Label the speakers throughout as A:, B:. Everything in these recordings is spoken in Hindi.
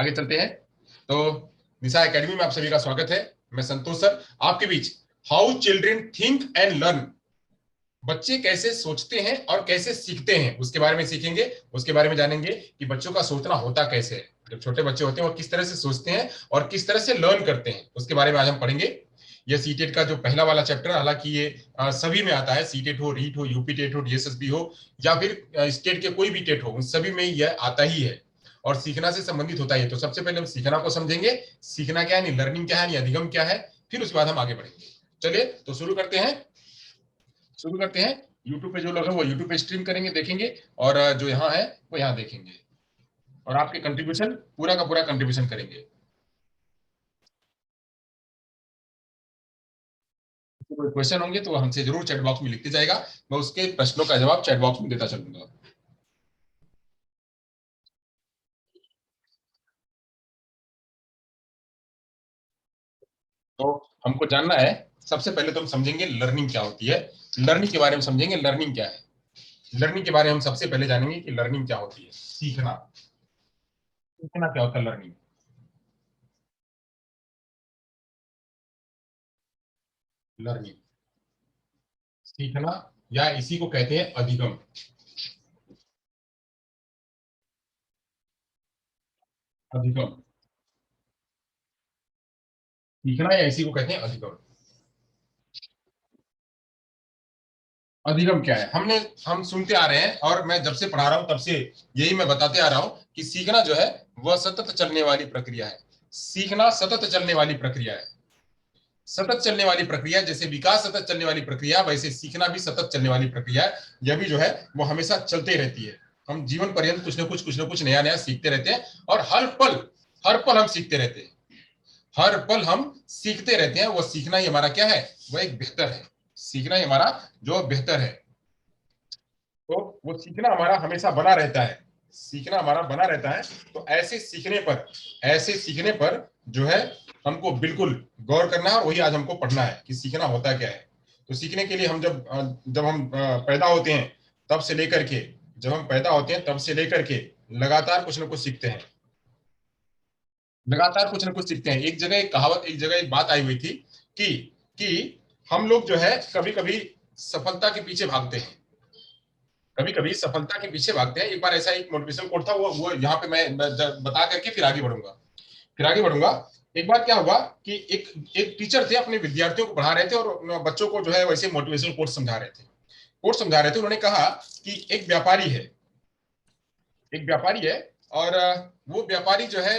A: आगे चलते हैं। तो दिशा एकेडमी में आप सभी का स्वागत है। मैं संतोष सर आपके बीच how children think and learn, बच्चे कैसे सोचते हैं और कैसे सीखते हैं उसके बारे में सीखेंगे। उसके बारे में जानेंगे कि बच्चों का सोचना होता कैसे है, जब छोटे बच्चे होते हैं वो किस तरह से सोचते हैं और किस तरह से लर्न करते हैं, उसके बारे में आज हम पढ़ेंगे। ये सीटेट का जो पहला वाला चैप्टर, हालांकि ये सभी में आता है, सीटेट हो, रीट हो, यूपी टेट हो, डीएसएसबी हो या फिर स्टेट के कोई भी टेट हो, उन सभी में यह आता ही है और सीखना से संबंधित होता ही है। तो सबसे पहले हम सीखना को समझेंगे, सीखना क्या है, लर्निंग क्या है, अधिगम क्या है, फिर उसके बाद हम आगे बढ़ेंगे। चलिए तो शुरू करते हैं। यूट्यूब पे जो लोग हैं वो यूट्यूब पे स्ट्रीम करेंगे, देखेंगे, और जो यहाँ है वो यहाँ देखेंगे और आपके कंट्रीब्यूशन पूरा का पूरा कंट्रीब्यूशन करेंगे। कोई क्वेश्चन होंगे तो हमसे जरूर चैट बॉक्स में लिखते जाएगा, मैं उसके प्रश्नों का जवाब चैट बॉक्स में देता चलूंगा। तो हमको जानना है, सबसे पहले तो हम समझेंगे लर्निंग क्या होती है। लर्निंग के बारे में समझेंगे, लर्निंग क्या है। लर्निंग के बारे में हम सबसे पहले जानेंगे कि लर्निंग क्या होती है। सीखना, सीखना क्या होता है लर्निंग। लर्निंग, सीखना, या इसी को कहते हैं अधिगम। अधिगम, सीखना या इसी को कहते हैं अधिगम। अधिगम क्या है, हम सुनते आ रहे हैं और मैं जब से पढ़ा रहा हूं तब से यही मैं बताते आ रहा हूं कि सीखना जो है वह सतत चलने वाली प्रक्रिया है। सीखना सतत चलने वाली प्रक्रिया है। सतत चलने वाली प्रक्रिया, जैसे विकास सतत चलने वाली प्रक्रिया, वैसे सीखना भी सतत चलने वाली प्रक्रिया है। यह भी जो है वो हमेशा चलते रहती है। हम जीवन पर्यंत कुछ न कुछ नया नया सीखते रहते हैं और हर पल हम सीखते रहते हैं। हर पल हम सीखते रहते हैं। वो सीखना ही हमारा क्या है, वह एक बेहतर है। सीखना ही हमारा जो बेहतर है। तो वो सीखना हमारा हमेशा बना रहता है। सीखना हमारा बना रहता है। तो ऐसे सीखने पर जो है हमको बिल्कुल गौर करना है और वही आज हमको पढ़ना है कि सीखना होता क्या है। तो सीखने के लिए हम जब हम पैदा होते हैं तब से लेकर के, जब हम पैदा होते हैं तब से लेकर के लगातार कुछ ना कुछ सीखते हैं। लगातार कुछ ना कुछ सीखते हैं। एक जगह एक कहावत, एक जगह एक बात आई हुई थी कि कि हम लोग जो है कभी कभी सफलता के पीछे भागते हैं। कभी कभी सफलता के पीछे भागते हैं। एक बार ऐसा एक मोटिवेशन कोट था, वो यहाँ पे मैं बता करके फिर आगे बढ़ूंगा। एक बार क्या हुआ कि एक टीचर थे, अपने विद्यार्थियों को पढ़ा रहे थे और बच्चों को जो है वैसे मोटिवेशन कोट समझा रहे थे। उन्होंने कहा कि एक व्यापारी है और वो व्यापारी जो है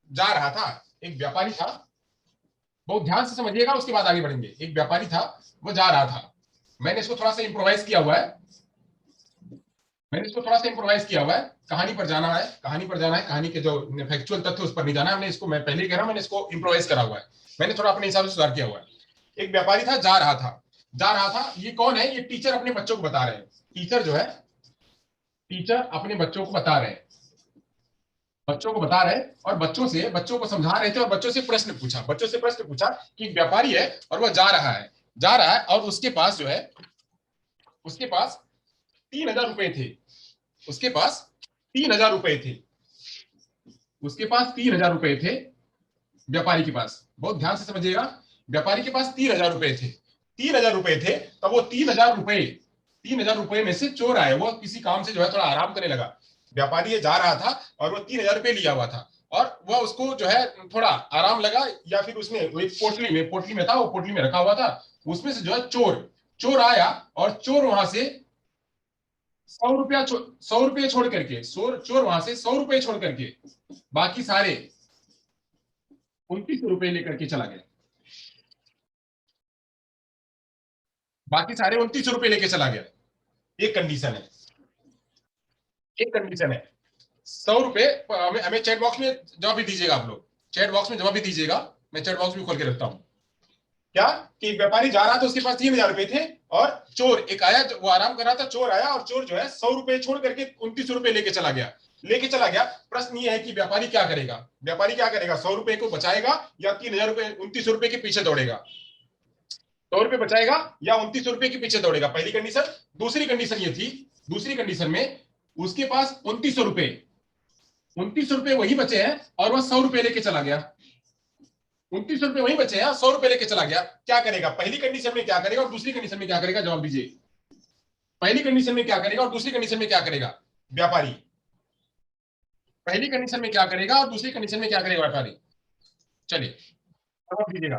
A: जा रहा था। एक व्यापारी था, बहुत ध्यान से समझिएगा, उसके बाद आगे बढ़ेंगे। एक व्यापारी था, वो जा रहा था। मैंने इसको थोड़ा सा इंप्रोवाइज किया हुआ है। कहानी के जो फैक्चुअल तथ्य उस पर नहीं जाना है। हमने इसको, मैं पहले ही कह रहा हूं, मैंने इसको इंप्रोवाइज करा हुआ है। मैंने थोड़ा अपने हिसाब से सुधार किया हुआ है। एक व्यापारी था, जा रहा था। ये कौन है, ये टीचर अपने बच्चों को बता रहे हैं। टीचर अपने बच्चों को बता रहे हैं। और बच्चों को समझा रहे थे और बच्चों से प्रश्न पूछा कि व्यापारी है और वह जा रहा है और उसके पास 3,000 रुपए थे। उसके पास 3,000 रुपए थे। उसके पास 3,000 रुपए थे। व्यापारी के पास, बहुत ध्यान से समझिएगा, व्यापारी के पास 3,000 रुपए थे। 3,000 रुपए थे। तब वो 3,000 रुपए में से चोर आए। वो किसी काम से जो है थोड़ा आराम करने लगा। व्यापारी ये जा रहा था और वो 3,000 रुपए लिया हुआ था और वह उसको जो है थोड़ा आराम लगा, या फिर उसने वो एक पोटली में था, वो पोटली में रखा हुआ था। उसमें से जो है चोर चोर आया और चोर वहां से 100 रुपया 100 रुपये छोड़ करके, चोर वहां से 100 रुपये छोड़ करके बाकी सारे 29 रुपये लेकर के चला गया। बाकी सारे 29 रुपये लेके चला गया। एक कंडीशन है, एक कंडीशन है। 100 रुपये, हमें चैट बॉक्स में जवाब भी दीजिएगा आप लोग। चैट बॉक्स में जवाब भी दीजिएगा। मैं चैट बॉक्स भी खोल के रखता हूँ। क्या, कि व्यापारी जा रहा था, उसके पास 3,000 रुपए थे और चोर एक आया, वो आराम कर रहा था, चोर आया और चोर जो है 100 रुपए छोड़ करके 29 रुपए लेके चला गया। प्रश्न ये है कि व्यापारी क्या करेगा, 100 रुपए को बचाएगा या 3,000 रुपए 29 रुपए के पीछे दौड़ेगा। 100 रुपए बचाएगा या 29 रुपए के पीछे दौड़ेगा, पहली कंडीशन। दूसरी कंडीशन ये थी, दूसरी कंडीशन में उसके पास 2900 रुपए ₹29 वही बचे हैं और वह ₹100 लेके चला गया। ₹29 वही बचे हैं, ₹100 लेके चला गया। क्या करेगा? पहली कंडीशन में क्या करेगा और दूसरी कंडीशन में क्या करेगा? जवाब दीजिए। पहली कंडीशन में क्या करेगा और दूसरी कंडीशन में क्या करेगा व्यापारी? पहली कंडीशन में क्या करेगा और दूसरी कंडीशन में क्या करेगा व्यापारी? चलिए जवाब दीजिएगा।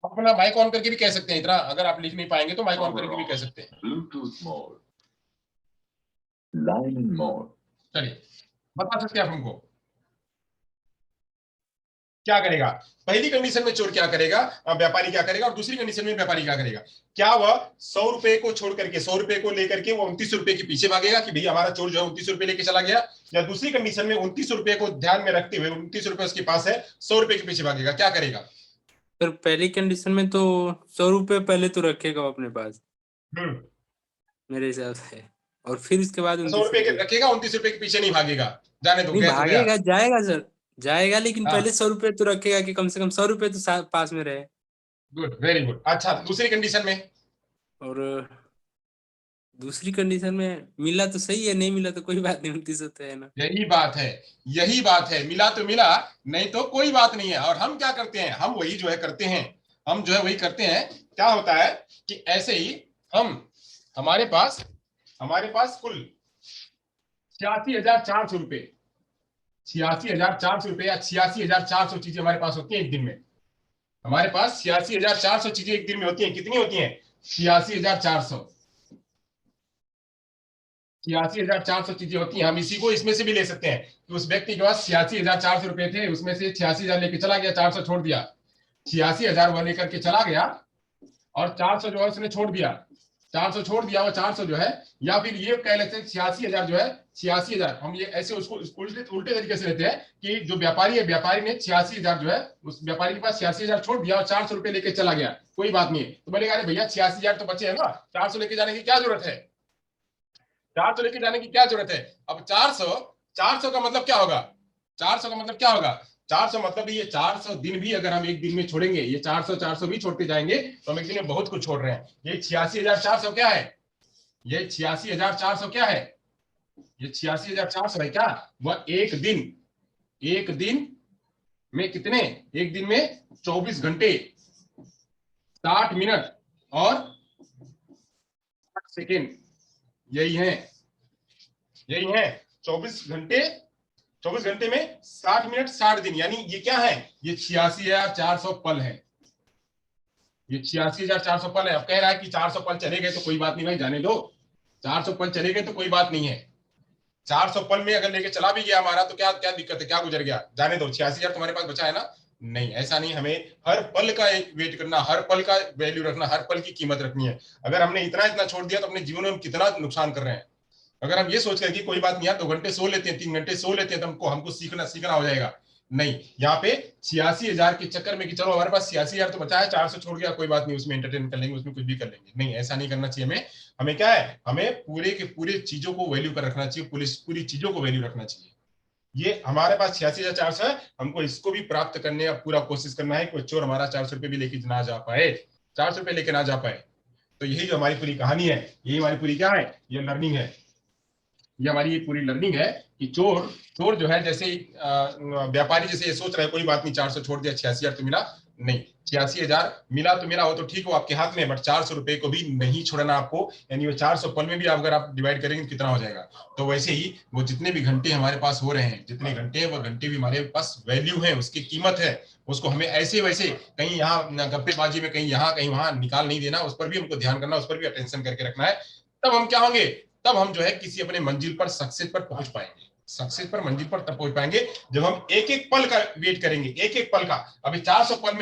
A: अपना माइक ऑन करके भी कह सकते हैं, इतना अगर आप लिख नहीं पाएंगे तो माइक ऑन करके भी कह सकते हैं।
B: Bluetooth mode, line mode.
A: चलिए बता सकते हैं आप हमको क्या करेगा? पहली कंडीशन में चोर क्या करेगा, व्यापारी क्या करेगा, और दूसरी कंडीशन में व्यापारी क्या करेगा? क्या वह ₹100 को छोड़ करके, ₹100 को लेकर के वो ₹29 के पीछे भागेगा कि भैया हमारा चोर जो है ₹29 लेके चला गया, या दूसरी कंडीशन में ₹29 को ध्यान में रखते हुए, ₹29 उसके पास है, ₹100 के पीछे भागेगा? क्या करेगा?
C: सर पहली कंडीशन में तो ₹100 पहले तो रखेगा वो अपने पास मेरे हिसाब से, और फिर उसके बाद
A: ₹100 के रखेगा, ₹29 के पीछे नहीं भागेगा। जाने दो,
C: नहीं
A: गया तो गया।
C: भागेगा, जाएगा सर, जाएगा, लेकिन
A: हाँ।
C: पहले ₹100 तो रखेगा कि कम से कम ₹100 तो पास में रहे।
A: Good, very good. अच्छा दूसरी कंडीशन में?
C: और दूसरी कंडीशन में मिला तो सही है, नहीं मिला तो कोई बात नहीं, 29 होता है ना।
A: यही बात है, यही बात है। मिला तो मिला, नहीं तो कोई बात नहीं है। और हम क्या करते हैं? हम वही जो है करते हैं, हम जो है वही करते हैं। क्या होता है कि ऐसे ही हम हमारे पास कुल ₹86,400, ₹86,400 या 86,400 चीजें हमारे पास होती हैं एक दिन में। हमारे पास 86,400 चीजें एक दिन में होती हैं। कितनी होती हैं? 86,400। 86,400 चीजें होती हैं। हम इसी को इसमें से भी ले सकते हैं कि उस व्यक्ति के पास ₹86,400 थे, उसमें से 86,000 लेके चला गया, 400 छोड़ दिया। 86,000 वह लेकर के चला गया और 400 जो है उसने छोड़ दिया। 400 छोड़ दिया, वो 400 जो है, या फिर ये कह लेते हैं 86,000 जो है, 86,000 हम ये ऐसे उसको उल्टे तरीके से लेते हैं कि जो व्यापारी है, व्यापारी ने 86,000 जो है, उस व्यापारी के पास 86,000 छोड़ दिया और ₹400 लेके चला गया। कोई बात नहीं है। तो बोलेगा अरे भैया 86,000 तो बचे है ना, 400 लेके जाने की क्या जरूरत है? 400 लेके जाने की क्या जरूरत है? अब 400 का मतलब क्या होगा? 400 का मतलब क्या होगा? 400 मतलब ये 400 दिन भी अगर हम एक दिन में छोड़ेंगे, ये 400 भी छोड़ते जाएंगे तो हम एक दिन में बहुत कुछ छोड़ रहे हैं। ये 86,400 क्या है? ये 86,400 क्या है? ये 86,400 है क्या? वह एक दिन में कितने? एक दिन में 24 घंटे 60 मिनट और 60 सेकेंड, यही है 24 घंटे में 60 मिनट 60 दिन, यानी ये क्या है? ये 86,400 पल है। ये 86,400 पल है। अब कह रहा है कि 400 पल चले गए तो कोई बात नहीं भाई, जाने दो। 400 पल चले गए तो कोई बात नहीं है। 400 पल में अगर लेके चला भी गया हमारा तो क्या क्या दिक्कत है? क्या गुजर गया? जाने दो, 86,000 तुम्हारे पास बचा है ना। नहीं, ऐसा नहीं। हमें हर पल का वेट करना, हर पल का वैल्यू रखना, हर पल की कीमत रखनी है। अगर हमने इतना छोड़ दिया तो अपने जीवन में हम कितना नुकसान कर रहे हैं। अगर हम ये सोच रहे हैं कि कोई बात नहीं यार, 2 घंटे सो लेते हैं, 3 घंटे सो लेते हैं, तो हमको सीखना हो जाएगा। नहीं, यहाँ पे 86,000 के चक्कर में कि चलो हमारे पास 86,000 तो बचा है, 400 छोड़ गया, कोई बात नहीं, उसमें एंटरटेन कर लेंगे, उसमें कुछ भी कर लेंगे। नहीं, ऐसा नहीं करना चाहिए हमें। हमें क्या है? हमें पूरे के पूरे चीजों को वैल्यू कर रखना चाहिए, पूरी चीजों को वैल्यू रखना चाहिए। ये हमारे पास 86,400 है, हमको इसको भी प्राप्त करने का पूरा कोशिश करना है। कोई चोर हमारा 400 भी लेके ना जा पाए, 400 लेके ना जा पाए। तो यही जो हमारी पूरी कहानी है, यही हमारी पूरी क्या है? ये लर्निंग है। ये हमारी ये पूरी लर्निंग है कि चोर जो है, जैसे व्यापारी जैसे ये सोच रहा है कोई बात नहीं, 400 छोड़ दिया, 86,000 तो मिला। नहीं, 86,000 मिला तो मिला, हो तो ठीक हो आपके हाथ में, बट ₹400 को भी नहीं छोड़ना आपको। यानी वो 400 पल में भी अगर आप डिवाइड करेंगे तो कितना हो जाएगा? तो वैसे ही वो जितने भी घंटे हमारे पास हो रहे हैं, जितने घंटे हैं, वो घंटे भी हमारे पास वैल्यू है, उसकी कीमत है। उसको हमें ऐसे वैसे कहीं यहाँ गप्पेबाजी में कहीं यहाँ कहीं वहां निकाल नहीं देना। उस पर भी हमको ध्यान करना, उस पर भी अटेंशन करके रखना है। तब हम क्या होंगे? तब हम जो है किसी अपने मंजिल पर, सक्सेस पर पहुंच पाएंगे। सक्सेस पर, मंजिल पर तब पहुंच पाएंगे जब हम एक एक पल का वेट करेंगे, एक एक पल का। अभी 400 पल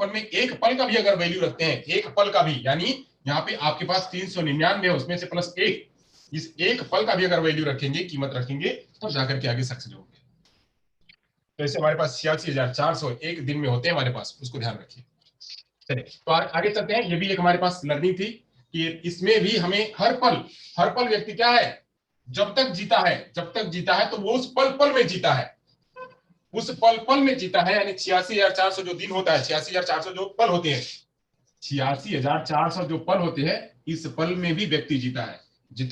A: में एक पल का भी अगर वैल्यू रखते हैं, एक पल का भी, यानी यहाँ पे आपके पास 399 है, उसमें से प्लस एक, इस एक पल का भी अगर वैल्यू रखेंगे, कीमत रखेंगे, तब जाकर के आगे सक्सेस होंगे। तो ऐसे हमारे पास 86,400 एक दिन में होते हैं हमारे पास, उसको ध्यान रखिए। चलिए तो आगे चलते हैं। ये भी एक हमारे पास लर्निंग थी कि इसमें भी हमें हर पल व्यक्ति क्या है? जब तक जीता है तो वो उस पल में जीता है, उस पल में जीता है। यानी 86,400 जो दिन होता है, 86,400 जो पल होते हैं, 86,400 जो पल होते हैं, इस पल में भी व्यक्ति जीता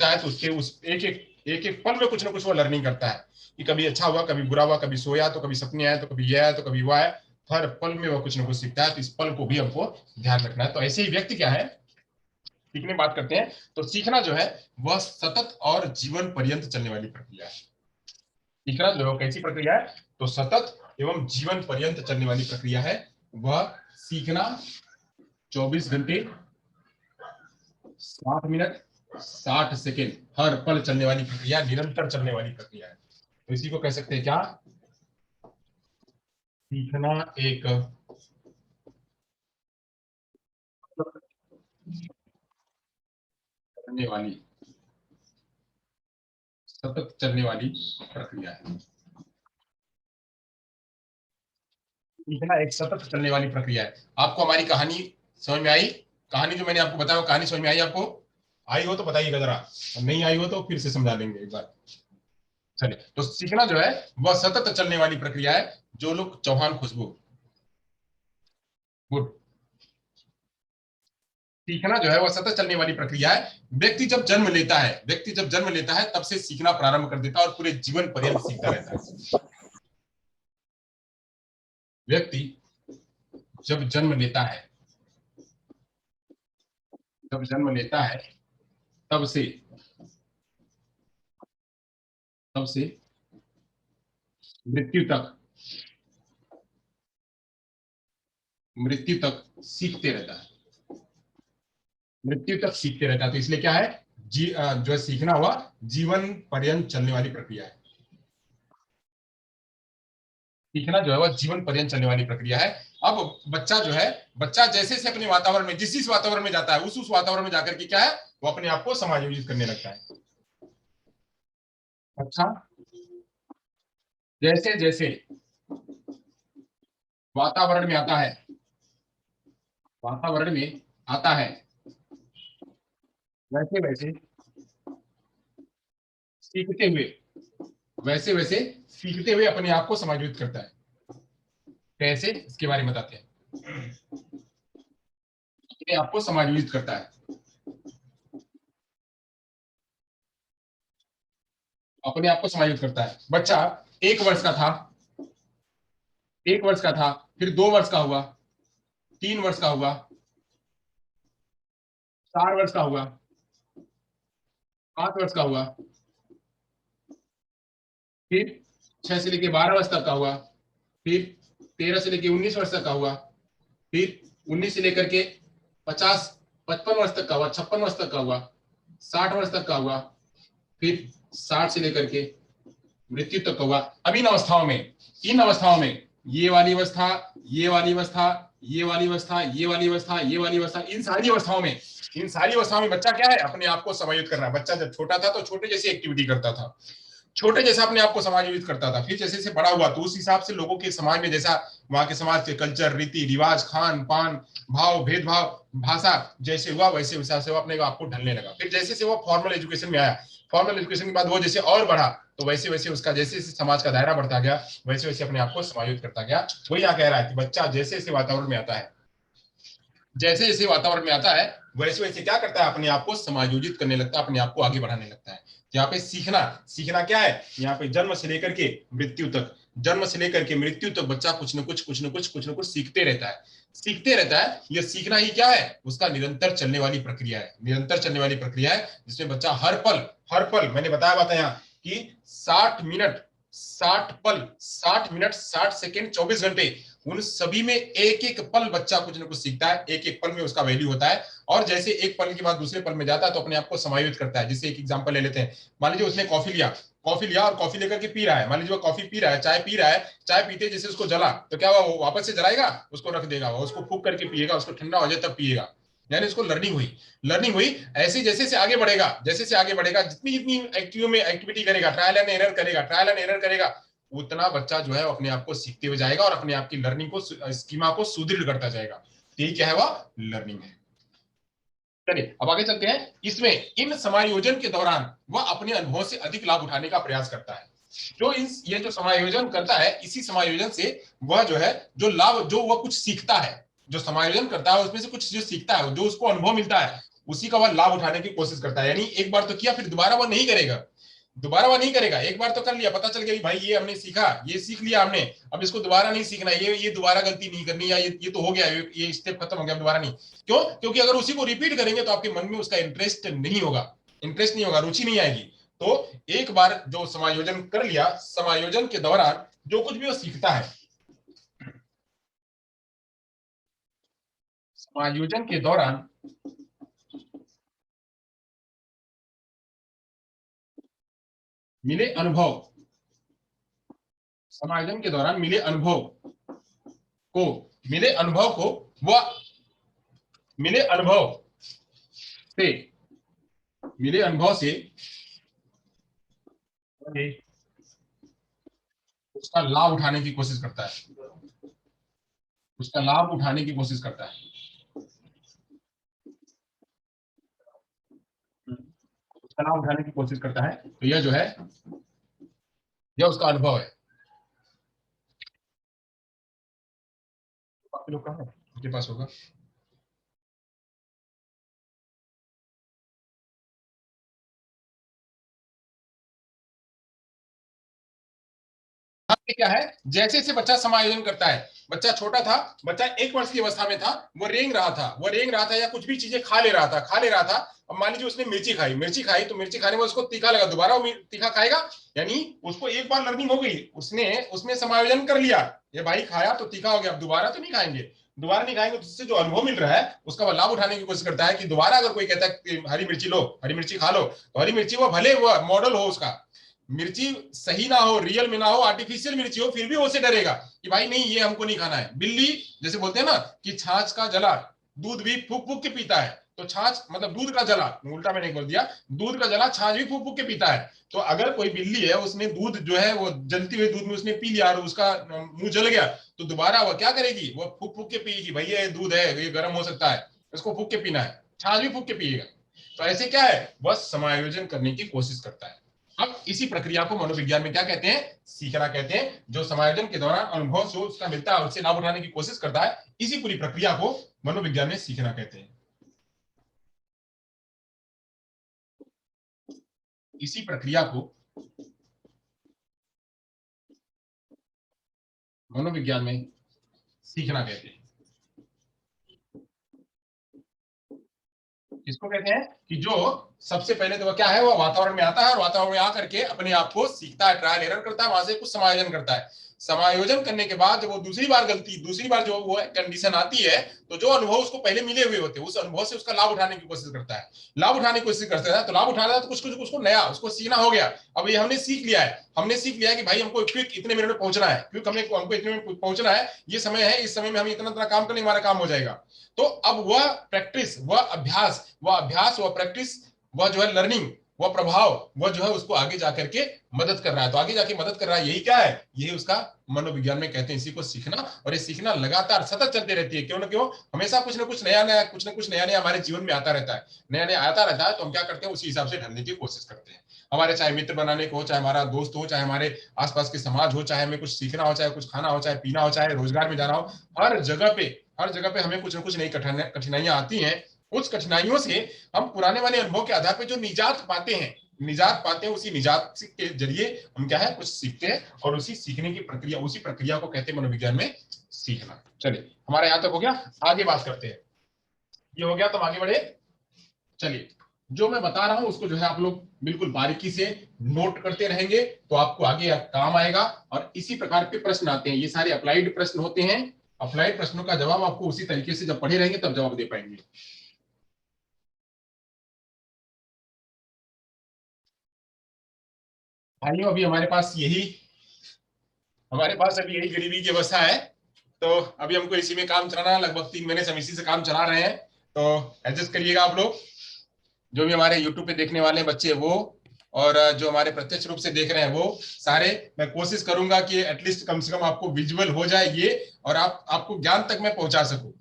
A: है तो उसके उस एक एक एक एक पल में कुछ ना कुछ वो लर्निंग करता है कि कभी अच्छा हुआ, कभी बुरा हुआ, कभी सोया तो कभी सपने आए, तो कभी ये आया तो कभी वो आया। हर पल में वो कुछ ना कुछ सीखता है, तो इस पल को भी हमको ध्यान रखना है। तो ऐसे ही व्यक्ति क्या है, सीखने बात करते हैं तो सीखना जो है वह सतत और जीवन पर्यंत चलने वाली प्रक्रिया है। सीखना जो है कैसी प्रक्रिया है, तो सतत एवं जीवन पर्यंत चलने वाली प्रक्रिया है। वह सीखना 24 घंटे 60 मिनट 60 सेकेंड हर पल चलने वाली प्रक्रिया, निरंतर चलने वाली प्रक्रिया है। तो इसी को कह सकते हैं क्या, सीखना एक चलने वाली, सतत चलने वाली प्रक्रिया है। सीखना एक सतत चलने वाली प्रक्रिया है। आपको हमारी कहानी समझ में आई? कहानी जो मैंने आपको बताया, कहानी समझ में आई आपको? आई हो तो बताइएगा जरा, नहीं आई हो तो फिर से समझा देंगे एक बार। चलिए, तो सीखना जो है वह सतत चलने वाली प्रक्रिया है। जो लोग चौहान खुशबू, गुड। सीखना जो है वह सतत चलने वाली प्रक्रिया है। व्यक्ति जब जन्म लेता है, व्यक्ति जब जन्म लेता है तब से सीखना प्रारंभ कर देता है और पूरे जीवन पर्यंत सीखता रहता है। व्यक्ति जब जन्म लेता है, जब जन्म लेता है तब से, तब से मृत्यु तक, मृत्यु तक सीखते रहता है, मृत्यु तक सीखते रहता है। तो इसलिए क्या है, जो है सीखना हुआ जीवन पर्यंत चलने वाली प्रक्रिया है। सीखना जो है वह जीवन पर्यंत चलने वाली प्रक्रिया है। अब बच्चा जो है, बच्चा जैसे से अपने वातावरण में, जिस वातावरण में जाता है उस वातावरण में जाकर के क्या है, वो अपने आप को समायोजित करने लगता है। अच्छा, जैसे जैसे वातावरण में आता है, वातावरण में आता है, वैसे वैसे सीखते हुए, वैसे वैसे सीखते हुए अपने आप को समायोजित करता है। कैसे, इसके बारे में बताते हैं। अपने आप को समायोजित करता है, अपने आप को समायोजित करता है। बच्चा 1 वर्ष का था, 1 वर्ष का था, फिर 2 वर्ष का हुआ, 3 वर्ष का हुआ, 4 वर्ष का हुआ, 5 वर्ष का हुआ, फिर 6 से लेके 12 वर्ष तक का हुआ, फिर 13 से लेके 19 वर्ष तक का हुआ, फिर 19 से लेकर के 55 वर्ष तक का हुआ, 56 वर्ष तक का हुआ, 60 वर्ष तक का हुआ, फिर 60 से लेकर के मृत्यु तक का हुआ। अब इन अवस्थाओं में, इन अवस्थाओं में ये वाली अवस्था, ये वाली अवस्था, ये वाली अवस्था, ये वाली अवस्था, ये वाली अवस्था, इन सारी अवस्थाओं में, इन सारी अवस्थाओं में बच्चा क्या है, अपने आप को समायोजित कर रहा है। बच्चा जब छोटा था तो छोटे जैसी एक्टिविटी करता था, छोटे जैसा अपने आप को समायोजित करता था। फिर जैसे जैसे बड़ा हुआ तो उस हिसाब से लोगों के समाज में, जैसा वहां के समाज के कल्चर, रीति रिवाज, खान पान, भाव भेदभाव, भाषा जैसे हुआ वैसे हिसाब से वो अपने आप को ढलने लगा। फिर जैसे से वो फॉर्मल एजुकेशन में आया, फॉर्मल एजुकेशन के बाद वो जैसे और बढ़ा, तो वैसे वैसे उसका जैसे जैसे समाज का दायरा बढ़ता गया, वैसे वैसे अपने आप को समायोजित करता गया। वही यहाँ कह रहा है कि बच्चा जैसे जैसे वातावरण में आता है, जैसे जैसे वातावरण में आता है वैसे वैसे क्या करता है, अपने आप को समायोजित करने लगता है, अपने आप को आगे बढ़ाने लगता है। यहाँ पे सीखना, सीखना क्या है, यहाँ पे जन्म से लेकर के मृत्यु तक, जन्म से लेकर के मृत्यु तक बच्चा कुछ न कुछ कुछ न कुछ कुछ न कुछ सीखते रहता है, सीखते रहता है। यह सीखना ही क्या है, उसका निरंतर चलने वाली प्रक्रिया है, निरंतर चलने वाली प्रक्रिया है, जिसमें बच्चा हर पल, हर पल, मैंने बताया बात है यहाँ कि 60 मिनट 60 पल, 60 मिनट 60 सेकेंड 24 घंटे, उन सभी में एक एक पल बच्चा कुछ ना कुछ सीखता है, एक एक पल में उसका वैल्यू होता है। और जैसे एक पल के बाद दूसरे पल में जाता है तो अपने आप को समायोजित करता है। जैसे एक एग्जांपल ले लेते हैं, मान लीजिए उसने कॉफी लिया, कॉफी लिया और कॉफी लेकर के पी रहा है। मान लीजिए वो कॉफी पी रहा है, चाय पी रहा है, चाय पीते जैसे उसको जला तो क्या हुआ, वो वापस से जलाएगा, उसको रख देगा, वो उसको फूक करके पिएगा, उसको ठंडा हो जाए तब पिएगा। यानी उसको लर्निंग हुई, लर्निंग हुई। ऐसे जैसे से आगे बढ़ेगा, जैसे से आगे बढ़ेगा, जितनी जितनी एक्टिविटी करेगा, ट्रायल एंड एरर करेगा, ट्रायल एंड एरर करेगा, उतना बच्चा जो है अपने आप को सीखते हुए जाएगा और अपने आप की लर्निंग को, स्कीमा को सुदृढ़ करता जाएगा। यही क्या है, वह लर्निंग है। चलिए अब आगे चलते हैं। इसमें इन समायोजन के दौरान वह अपने अनुभव से अधिक लाभ उठाने का प्रयास करता है। जो ये जो समायोजन करता है, इसी समायोजन से वह जो है, जो लाभ, जो वह कुछ सीखता है, जो समायोजन करता है उसमें से कुछ जो सीखता है, जो उसको अनुभव मिलता है, उसी का वह लाभ उठाने की कोशिश करता है। यानी एक बार तो किया, फिर दोबारा वह नहीं करेगा। दोबारा वह नहीं करेगा। एक बार तो कर लिया, पता चल गया भाई ये हमने सीखा, ये सीख लिया हमने, अब इसको दोबारा नहीं सीखना, ये दोबारा गलती नहीं करनी, या ये तो हो गया, ये स्टेप खत्म हो गया, दोबारा नहीं। क्यों? क्योंकि अगर उसी को रिपीट करेंगे तो आपके मन में उसका इंटरेस्ट नहीं होगा, रुचि नहीं आएगी। तो एक बार जो समायोजन कर लिया, समायोजन के दौरान जो कुछ भी वो सीखता है, समायोजन के दौरान मिले अनुभव, समायोजन के दौरान मिले अनुभव को, मिले अनुभव को वह, मिले अनुभव से, मिले अनुभव से उसका लाभ उठाने की कोशिश करता है, उसका लाभ उठाने की कोशिश करता है, उसका लाभ उठाने की कोशिश करता है। तो यह जो है, यह उसका अनुभव है। बाकी लोग कहाँ हैं? उनके पास होगा। क्या है, जैसे जैसे बच्चा समायोजन करता है, बच्चा छोटा था, बच्चा 1 वर्ष की अवस्था में था, वो रेंग रहा था, या कुछ भी चीजें खा ले रहा था। अब मान लीजिए उसने मिर्ची खाई तो मिर्ची खाने में उसको तीखा लगा, दोबारा वो तीखा खाएगा? यानी उसको एक बार लर्निंग हो गई, उसने उसमें समायोजन कर लिया, ये भाई खाया तो तीखा हो गया, अब दोबारा तो नहीं खाएंगे, तो उससे जो अनुभव मिल रहा है उसका वो लाभ उठाने की कोशिश करता है कि दोबारा अगर कोई कहता है कि हरी मिर्ची लो, हरी मिर्ची खा लो, तो हरी मिर्ची वो भले वो मॉडल हो उसका, मिर्ची सही ना हो, रियल में ना हो, आर्टिफिशियल मिर्ची हो, फिर भी वो से डरेगा कि भाई नहीं ये हमको नहीं खाना है। बिल्ली जैसे बोलते हैं ना कि छाछ का जला दूध भी फूक फूक के पीता है, तो छाछ मतलब दूध का जला, उल्टा मैंने बोल दिया, दूध का जला छाछ भी फूक फूक के पीता है। तो अगर कोई बिल्ली है, उसने दूध जो है वो जलती हुई दूध में उसने पी लिया और उसका मुंह जल गया, तो दोबारा वो क्या करेगी, वो फूक फूक के पिएगी, भैया ये दूध है, ये गर्म हो सकता है, इसको फूक के पीना है, छाछ भी फूक के पिएगा। तो ऐसे क्या है, बस समायोजन करने की कोशिश करता है। अब इसी प्रक्रिया को मनोविज्ञान में क्या कहते हैं, सीखना कहते हैं। जो समायोजन के दौरान अनुभव से उसका मिलता है, उससे लाभ उठाने की कोशिश करता है, इसी पूरी प्रक्रिया को मनोविज्ञान में सीखना कहते हैं। इसी प्रक्रिया को मनोविज्ञान में सीखना कहते हैं। इसको कहते हैं कि जो सबसे पहले तो क्या है, वो वातावरण में आता है और वातावरण में आकर के अपने आप को सीखता है, ट्रायल एरर करता है, वहां से कुछ समायोजन करता है। समायोजन करने के बाद जब वो दूसरी बार जो वो कंडीशन आती है, तो जो अनुभव उसको पहले मिले हुए होते हैं, उस अनुभव से उसका लाभ उठाने की कोशिश करता है, लाभ उठाने की कोशिश करता है। तो लाभ उठाना है तो कुछ कुछ उसको नया, उसको सीखना हो गया। अब ये हमने सीख लिया है कि भाई हमको क्विक इतने मिनट में पहुंचना है, क्विक हमको इतने मिनट पहुंचना है, ये समय है, इस समय में हम इतना इतना काम करेंगे, हमारा काम हो जाएगा। तो अब वह प्रैक्टिस, वह प्रैक्टिस, वह जो है लर्निंग, वह प्रभाव, वह जो है उसको आगे जाकर के मदद कर रहा है। तो आगे जाके मदद कर रहा है, यही क्या है, यही उसका मनोविज्ञान में कहते हैं इसी को सीखना। और ये सीखना लगातार सतत चलते रहती है, क्यों ना क्यों, हमेशा कुछ ना कुछ नया नया हमारे जीवन में आता रहता है, नया नया आता रहता है। तो हम क्या करते हैं, उसी हिसाब से ढलने की कोशिश करते हैं। हमारे चाहे मित्र बनाने को हो, चाहे हमारा दोस्त हो, चाहे हमारे आसपास के समाज हो, चाहे हमें कुछ सीखना हो, चाहे कुछ खाना हो, चाहे पीना हो, चाहे रोजगार में जाना हो, हर जगह पे हमें कुछ ना कुछ नई कठिनाइयां आती हैं। उस कठिनाइयों से हम पुराने वाले अनुभव के आधार पर जो निजात पाते हैं, उसी निजात के जरिए हम क्या है, कुछ सीखते हैं, और उसी सीखने की प्रक्रिया, उसी प्रक्रिया को कहते हैं मनोविज्ञान में सीखना। चलिए हमारा यहां तक हो गया, आगे बात करते हैं। ये हो गया तो आगे बढ़े। चलिए, जो मैं बता रहा हूं उसको जो है आप लोग बिल्कुल बारीकी से नोट करते रहेंगे, तो आपको आगे काम आएगा। और इसी प्रकार के प्रश्न आते हैं, ये सारे अप्लाइड प्रश्न होते हैं। अप्लाइड प्रश्नों का जवाब आपको उसी तरीके से जब पढ़े रहेंगे तब जवाब दे पाएंगे। भाइयों, अभी हमारे पास अभी यही गरीबी की अवस्था है। तो अभी हमको इसी में काम चलाना है, लगभग 3 महीने से हम इसी से काम चला रहे हैं। तो एडजस्ट करिएगा आप लोग, जो भी हमारे यूट्यूब पे देखने वाले बच्चे वो, और जो हमारे प्रत्यक्ष रूप से देख रहे हैं वो सारे। मैं कोशिश करूंगा कि एटलीस्ट कम से कम आपको विजुअल हो जाए ये, और आपको ज्ञान तक मैं पहुंचा सकूं,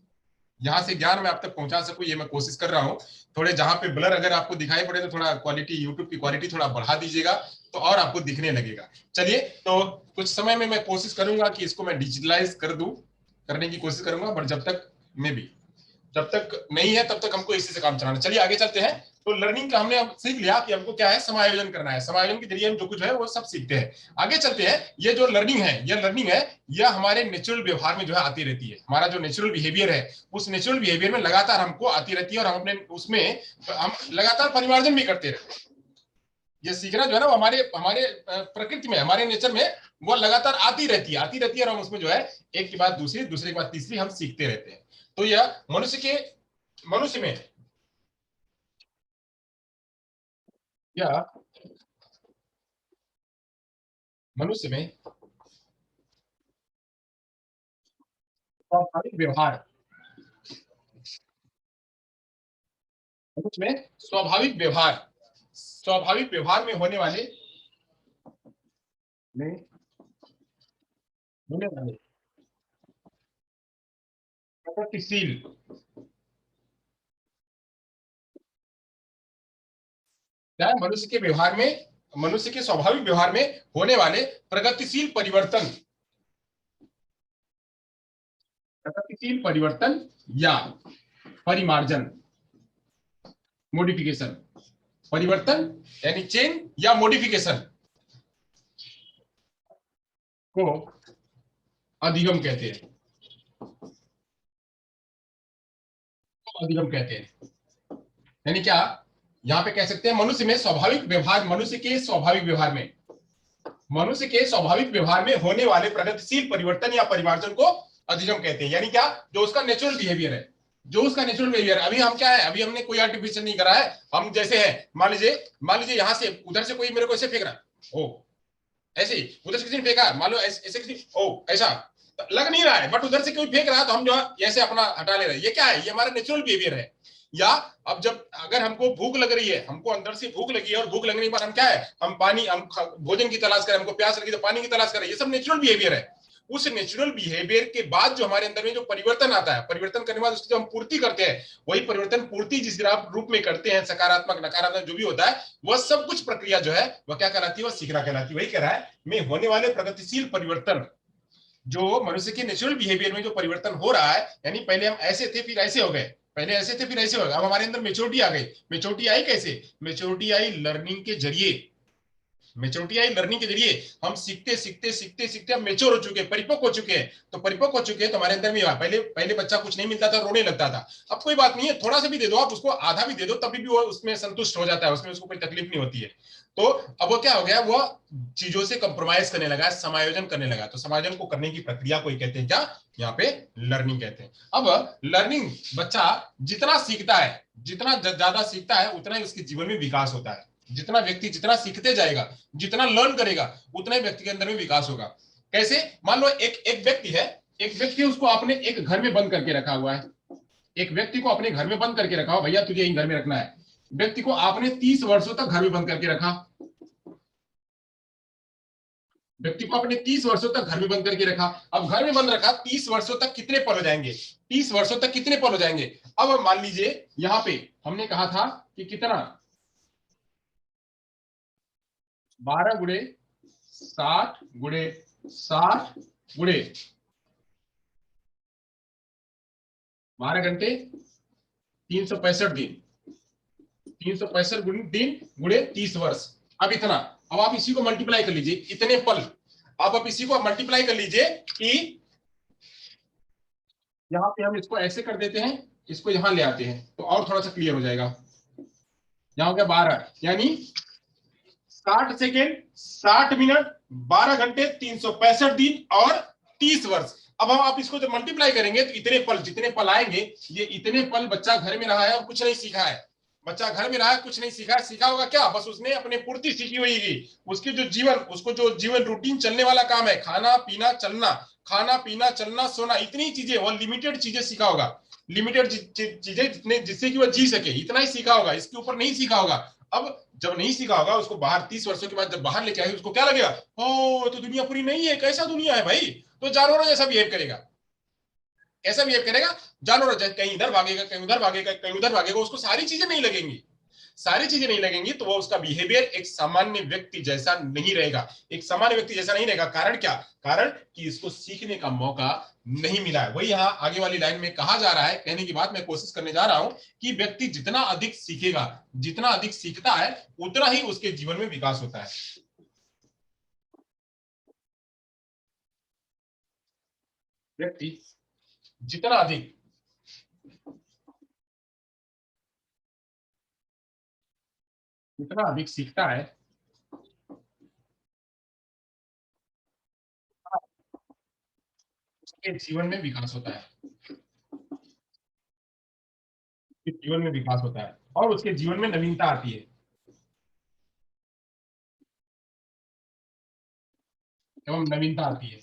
A: यहाँ से ज्ञान मैं आप तक पहुंचा सकूं, ये मैं कोशिश कर रहा हूँ। थोड़े जहां पे ब्लर अगर आपको दिखाई पड़े तो थोड़ा क्वालिटी, यूट्यूब की क्वालिटी थोड़ा बढ़ा दीजिएगा, तो और आपको दिखने लगेगा। चलिए, तो कुछ समय में मैं कोशिश करूंगा कि इसको मैं डिजिटलाइज कर दूं, करने की कोशिश करूंगा, बट जब तक में भी जब तक नहीं है तब तक हमको इसी से काम चलाना। चलिए आगे चलते हैं। तो लर्निंग का हमने अब सीख लिया कि हमको क्या है, समायोजन करना है। समायोजन के जरिए हम जो कुछ है वो सब सीखते हैं। आगे चलते हैं। ये जो लर्निंग है, ये लर्निंग है, यह हमारे नेचुरल व्यवहार में जो है आती रहती है। हमारा जो नेचुरल बिहेवियर है, उस नेचुरल बिहेवियर में लगातार हमको आती रहती है, और हम अपने उसमें हम लगातार परिमार्जन भी करते रहते हैं। ये सीखना जो है ना, हमारे हमारे प्रकृति में, हमारे नेचर में वो लगातार आती रहती है, आती रहती है, और हम उसमें जो है एक के बाद दूसरी, दूसरे के बाद तीसरी हम सीखते रहते हैं। तो यह मनुष्य में या मनुष्य में स्वाभाविक व्यवहार, मनुष्य में स्वाभाविक व्यवहार में में होने वाले प्रगतिशील, क्या है, मनुष्य के स्वाभाविक व्यवहार में होने वाले प्रगतिशील परिवर्तन या परिमार्जन, मॉडिफिकेशन, परिवर्तन यानी चेंज या मॉडिफिकेशन को अधिगम कहते हैं। अधिगम कहते हैं यानी क्या, यहां पे कह सकते हैं मनुष्य के स्वाभाविक व्यवहार में होने वाले प्रगतिशील परिवर्तन या परिमार्जन को अधिगम कहते हैं। यानी क्या, जो उसका नेचुरल बिहेवियर है, अभी हम क्या है, अभी हमने कोई आर्टिफिशियल नहीं करा है। हम जैसे है, मान लीजिए यहां से उधर से कोई मेरे को ऐसे फेंक रहा है, ओ ऐसे ही उधर से किसी ने फेंका, मान लो ऐसे किसी, ओ ऐसा लग नहीं रहा है, बट उधर से कोई फेंक रहा है तो हम जो है ऐसे अपना हटा ले रहे हैं। ये क्या है, ये हमारा नेचुरल बिहेवियर है। या अब जब अगर हमको भूख लग रही है, हमको अंदर से भूख लगी है, और भूख लगने के बाद हम क्या है, हम भोजन की तलाश करें, हमको प्यास लगी तो पानी की तलाश करें, ये सब नेचुरल बिहेवियर है। उस नेचुरल बिहेवियर के बाद जो हमारे अंदर में जो परिवर्तन आता है, परिवर्तन करने के बाद उसकी जो हम पूर्ति करते हैं, वही परिवर्तन पूर्ति जिस रूप में करते हैं, सकारात्मक नकारात्मक जो भी होता है, वह सब कुछ प्रक्रिया जो है वह क्या कहलाती है, वह सीखना कहलाती है। वही कह रहा है, में होने वाले प्रगतिशील परिवर्तन, जो मनुष्य के नेचुरल बिहेवियर में जो परिवर्तन हो रहा है, यानी पहले हम ऐसे थे फिर ऐसे हो गए, पहले ऐसे थे फिर ऐसे हो गए, अब हमारे अंदर मेच्योरिटी आ गई। मेच्योरिटी आई कैसे, मेच्योरिटी आई लर्निंग के जरिए। हम सीखते सीखते सीखते सीखते हम मेच्योर हो चुके हैं, परिपक्व हो चुके हैं। तो परिपक्व हो चुके हैं तो हमारे अंदर में पहले पहले बच्चा कुछ नहीं मिलता था, रोने लगता था। अब कोई बात नहीं है, थोड़ा सा भी दे दो आप उसको, आधा भी दे दो, तभी भी वो उसमें संतुष्ट हो जाता है, उसमें उसको कोई तकलीफ नहीं होती है। तो अब वो क्या हो गया, वो चीजों से कंप्रोमाइज करने लगा, समायोजन करने लगा। तो समायोजन को करने की प्रक्रिया को कहते हैं क्या, यहाँ पे लर्निंग कहते हैं। अब लर्निंग, बच्चा जितना सीखता है, जितना ज्यादा सीखता है, उतना ही उसके जीवन में विकास होता है। व्यक्ति जितना सीखते जाएगा, जितना लर्न करेगा, उतना ही व्यक्ति के अंदर में विकास होगा। कैसे, मान लो एक व्यक्ति है, उसको आपने एक घर में बंद करके रखा हुआ है, एक व्यक्ति को अपने घर में बंद करके रखा हो, भैया तुझे इन घर में रखना है। व्यक्ति को आपने 30 वर्षों तक घर में बंद करके रखा, व्यक्ति को आपने 30 वर्षों तक घर में बंद करके रखा। अब घर में बंद रखा, 30 वर्षों तक कितने पल हो जाएंगे, 30 वर्षों तक कितने पल हो जाएंगे। अब मान लीजिए यहां पे हमने कहा था कि कितना, 12 गुणे 60 गुणे 60 गुणे 12 घंटे 365 दिन, 365 दिन गुणे 30 वर्ष। अब इतना, अब आप इसी को मल्टीप्लाई कर लीजिए, इतने पल। अब आप इसी को मल्टीप्लाई कर लीजिए कि यहां पे हम इसको ऐसे कर देते हैं, इसको यहां ले आते हैं तो और थोड़ा सा क्लियर हो जाएगा। यहां हो गया 12, यानी 60 सेकेंड 60 मिनट 12 घंटे 365 दिन और 30 वर्ष। अब हम आप इसको जब मल्टीप्लाई करेंगे तो इतने पल, जितने पल आएंगे, ये इतने पल बच्चा घर में रहा है और कुछ नहीं सीखा है। बच्चा घर में रहा है, कुछ नहीं सीखा है, सीखा होगा क्या, बस उसने अपने पूर्ति सीखी हुई। उसकी जो जीवन, उसको जो जीवन रूटीन चलने वाला काम है, खाना पीना चलना, खाना पीना चलना सोना, इतनी चीजें, वो लिमिटेड चीजें सीखा होगा, लिमिटेड चीजें जितने जिससे कि वह जी सके, इतना ही सीखा होगा, इसके ऊपर नहीं सीखा होगा। अब जब नहीं सीखा होगा, उसको बाहर 30 वर्षों के बाद जब बाहर लेके आए, उसको क्या लगेगा, ओ तो दुनिया पूरी नहीं है, कैसा दुनिया है भाई, तो जानवरों जैसा बिहेव करेगा। कैसा बिहेव करेगा, जानवरों जैसा, कहीं इधर भागेगा, कहीं उधर भागेगा, कहीं उधर भागेगा, उसको सारी चीजें नहीं लगेंगी। सारी चीजें नहीं लगेंगी तो वो उसका बिहेवियर एक सामान्य व्यक्ति जैसा नहीं रहेगा, एक सामान्य व्यक्ति जैसा नहीं रहेगा। कारण क्या? कारण कि इसको सीखने का मौका नहीं मिला है। वही यहाँ आगे वाली लाइन में कहा जा रहा है, कहने की बात मैं कोशिश करने जा रहा हूं कि व्यक्ति जितना अधिक सीखेगा, जितना अधिक सीखता है, उतना ही उसके जीवन में विकास होता है। व्यक्ति जितना अधिक सीखता है, उसके जीवन में विकास होता है, उसके जीवन में विकास होता है और उसके जीवन में नवीनता आती है एवं नवीनता आती है।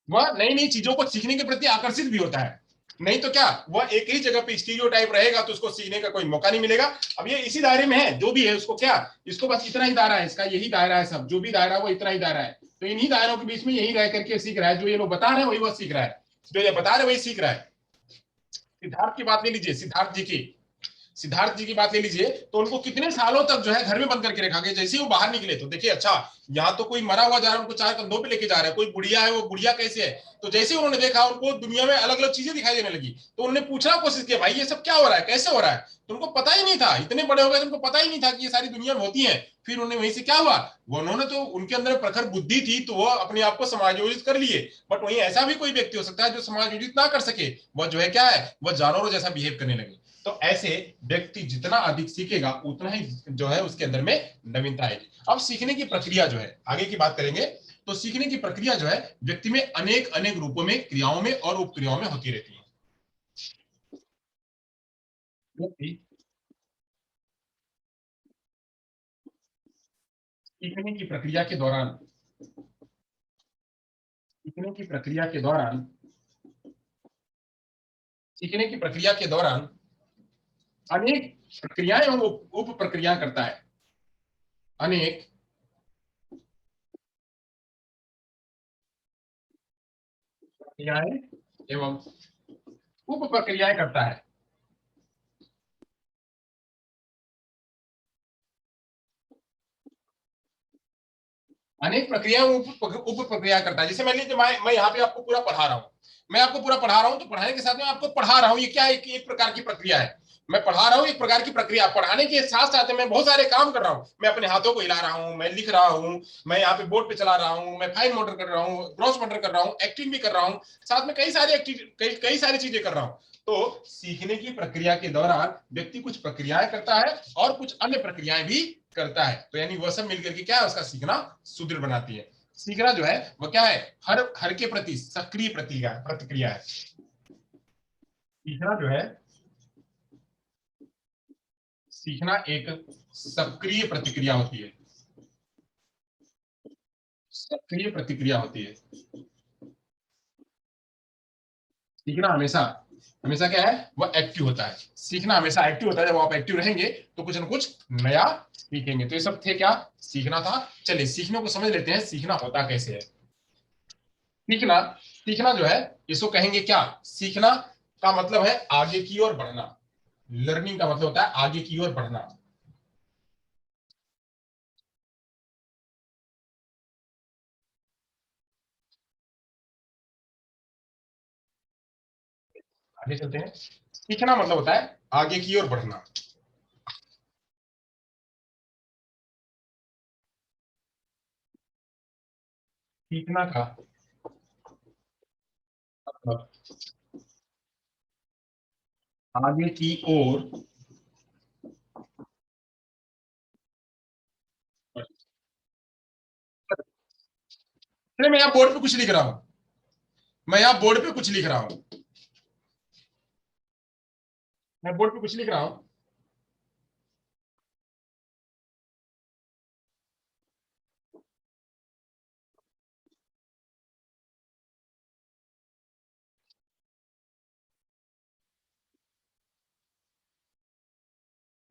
A: वह नई नई चीजों को सीखने के प्रति आकर्षित भी होता है। नहीं तो क्या, वह एक ही जगह पे स्टीरियोटाइप रहेगा तो उसको सीखने का कोई मौका नहीं मिलेगा। अब ये इसी दायरे में है, जो भी है उसको क्या, इसको बस इतना ही दायरा है, इसका यही दायरा है, सब जो भी दायरा है वो इतना ही दायरा है। तो इन्हीं दायरों के बीच में यही रह करके सीख रहा है। जो ये लोग बता रहे हैं वही वह सीख रहा है, जो ये बता रहे वही सीख रहा है। सिद्धार्थ की बात ले लीजिए, सिद्धार्थ जी की बात ले लीजिए, तो उनको कितने सालों तक जो है घर में बंद करके रखा गया। जैसे ही वो बाहर निकले तो देखिए, अच्छा यहाँ तो कोई मरा हुआ जा रहा है, उनको चार कंधों पे लेके जा रहा है, कोई बुढ़िया है, वो बुढ़िया कैसे है। तो जैसे ही उन्होंने देखा, उनको दुनिया में अलग अलग चीजें दिखाई देने लगी, तो उन्होंने पूछना कोशिश किया, भाई ये सब क्या हो रहा है, कैसे हो रहा है। तो उनको पता ही नहीं था, इतने बड़े हो गए उनको पता ही नहीं था कि ये सारी दुनिया में होती है। फिर उन्हें वहीं से क्या हुआ, वो उन्होंने तो, उनके अंदर प्रखर बुद्धि थी तो वो अपने आप को समायोजित कर लिए। बट वहीं ऐसा भी कोई व्यक्ति हो सकता है जो समायोजित ना कर सके, वह जो है क्या है, वह जानवरों जैसा बिहेव करने लगे। तो ऐसे व्यक्ति जितना अधिक सीखेगा उतना ही जो है उसके अंदर में नवीनता आएगी। अब सीखने की प्रक्रिया जो है, आगे की बात करेंगे, तो सीखने की प्रक्रिया जो है व्यक्ति में अनेक अनेक रूपों में, क्रियाओं में और उपक्रियाओं में होती रहती है। सीखने की प्रक्रिया के दौरान, सीखने की प्रक्रिया के दौरान, सीखने की प्रक्रिया के दौरान अनेक प्रक्रियाएं एवं उप प्रक्रिया करता है, अनेक प्रक्रियाएं एवं उप प्रक्रियाएं करता है। अनेक प्रक्रिया उप प्रक्रिया करता है। जैसे मान लीजिए मैं यहाँ पे आपको पूरा पढ़ा रहा हूँ, मैं आपको पूरा पढ़ा रहा हूँ, तो पढ़ाने के साथ में आपको पढ़ा रहा हूँ, ये क्या है, एक प्रकार की प्रक्रिया है। मैं पढ़ा रहा हूँ, एक प्रकार की प्रक्रिया। पढ़ाने के साथ साथ मैं बहुत सारे काम कर रहा हूँ, मैं अपने हाथों को हिला रहा हूँ, मैं लिख रहा हूँ, मैं यहाँ पे बोर्ड पे चला रहा हूँ, मैं फाइन मोटर कर रहा हूँ, ग्रॉस मोटर कर रहा हूँ, एक्टिंग भी कर रहा हूँ, साथ में कई सारी कई सारी चीजें कर रहा हूँ। तो सीखने की प्रक्रिया के दौरान व्यक्ति कुछ प्रक्रियाएं करता है और कुछ अन्य प्रक्रियाएं भी करता है। तो यानी वह सब मिलकर के क्या है, उसका सीखना सुदृढ़ बनाती है। सीखना जो है वो क्या है, हर हर के प्रति सक्रिय प्रतिक्रिया है। सीखना जो है, सीखना एक सक्रिय प्रतिक्रिया होती है, सक्रिय प्रतिक्रिया होती है। सीखना हमेशा, हमेशा क्या है, वह एक्टिव होता है। सीखना हमेशा एक्टिव होता है। जब आप एक्टिव रहेंगे तो कुछ ना कुछ नया सीखेंगे। तो ये सब थे क्या, सीखना था। चलिए सीखने को समझ लेते हैं, सीखना होता कैसे है। सीखना, सीखना जो है, इसको कहेंगे क्या, सीखना का मतलब है आगे की ओर बढ़ना। लर्निंग का मतलब होता है आगे की ओर बढ़ना। आगे चलते हैं। सीखना मतलब होता है आगे की ओर बढ़ना। सीखना का मतलब आगे की ओर। चलिए मैं यहाँ बोर्ड पे कुछ लिख रहा हूँ, मैं यहाँ बोर्ड पे कुछ लिख रहा हूँ, मैं बोर्ड पे कुछ लिख रहा हूँ।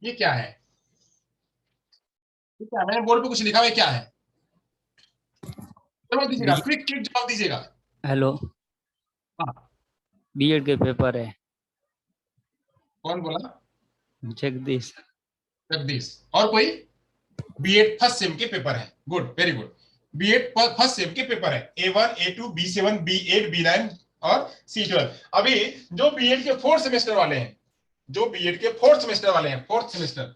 A: ये क्या है, ये क्या है? मैंने बोर्ड पे कुछ लिखा हुआ है, क्या है? जवाब दीजिएगा,
C: बी
A: क्विक क्विक जवाब दीजिएगा।
C: हेलो,
A: हाँ,
C: बीएड के पेपर है।
A: कौन बोला?
B: जगदीश।
A: जगदीश। और कोई? बीएड फर्स्ट सेम के पेपर है, good, very good. BEd first sem के पेपर है, A1 A2 B7 B8 B9 और C12। अभी जो बीएड के फोर्थ सेमेस्टर वाले हैं, जो बीएड के फोर्थ सेमेस्टर वाले हैं, फोर्थ सेमेस्टर,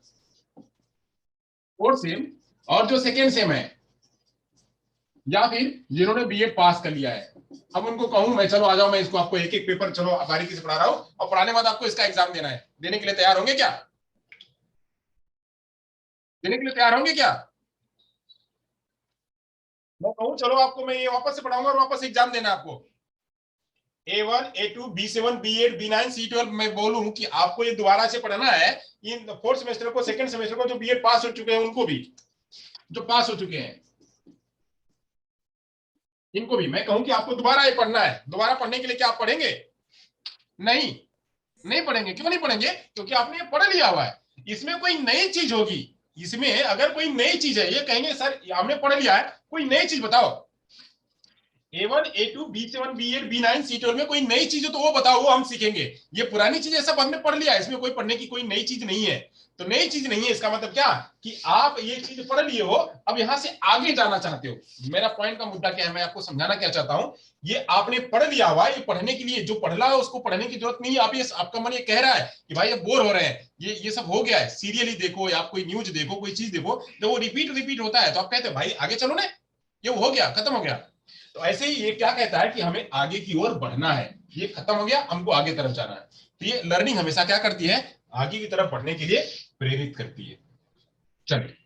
A: फोर्थ सेम, और जो सेकेंड सेम है, या फिर जिन्होंने बीएड पास कर लिया है, अब उनको कहूं मैं, चलो आ जाओ, मैं इसको आपको एक एक पेपर चलो बारीकी से पढ़ा रहा हूं, और पढ़ाने के बाद आपको इसका एग्जाम देना है, देने के लिए तैयार होंगे क्या? देने के लिए तैयार होंगे क्या? मैं कहूं चलो आपको मैं ये वापस से पढ़ाऊंगा और वापस एग्जाम देना है आपको, A1 A2 B7 B8 B9 C12। मैं बोलूं कि आपको ये दोबारा से पढ़ना है, इन फोर्थ सेमेस्टर को, सेकंड सेमेस्टर को, जो बीएड पास हो चुके हैं उनको भी, जो पास हो चुके हैं इनको भी मैं कहूं कि आपको दोबारा ये पढ़ना है। दोबारा पढ़ने के लिए क्या आप पढ़ेंगे? नहीं, नहीं पढ़ेंगे। क्यों नहीं पढ़ेंगे? क्योंकि आपने ये पढ़ लिया हुआ है। इसमें कोई नई चीज होगी, इसमें अगर कोई नई चीज है, ये कहेंगे सर हमने पढ़ लिया है, कोई नई चीज बताओ। A1 A2 B7 B8 B9 C12 में कोई नई चीज हो तो वो बताओ, वो हम सीखेंगे। ये पुरानी चीजें सब हमने पढ़ लिया है, इसमें कोई पढ़ने की कोई नई चीज नहीं है। तो नई चीज नहीं है इसका मतलब क्या कि आप ये चीज पढ़ लिए हो, अब यहां से आगे जाना चाहते हो। मेरा पॉइंट का मुद्दा क्या है, मैं आपको समझाना क्या चाहता हूं, ये आपने पढ़ लिया हुआ, ये पढ़ने के लिए जो पढ़ रहा है उसको पढ़ने की जरूरत नहीं है। आप ये, आपका मन ये कह रहा है कि भाई ये बोर हो रहे हैं, ये सब हो गया है, सीरियल ही देखो या आप कोई न्यूज देखो, कोई चीज देखो, जब वो रिपीट होता है तो आप कहते हैं भाई आगे चलो ना, ये हो गया, खत्म हो गया। तो ऐसे ही ये क्या कहता है कि हमें आगे की ओर बढ़ना है, ये खत्म हो गया, हमको आगे तरफ जाना है। तो ये लर्निंग हमेशा क्या करती है, आगे की तरफ बढ़ने के लिए प्रेरित करती है। चलिए,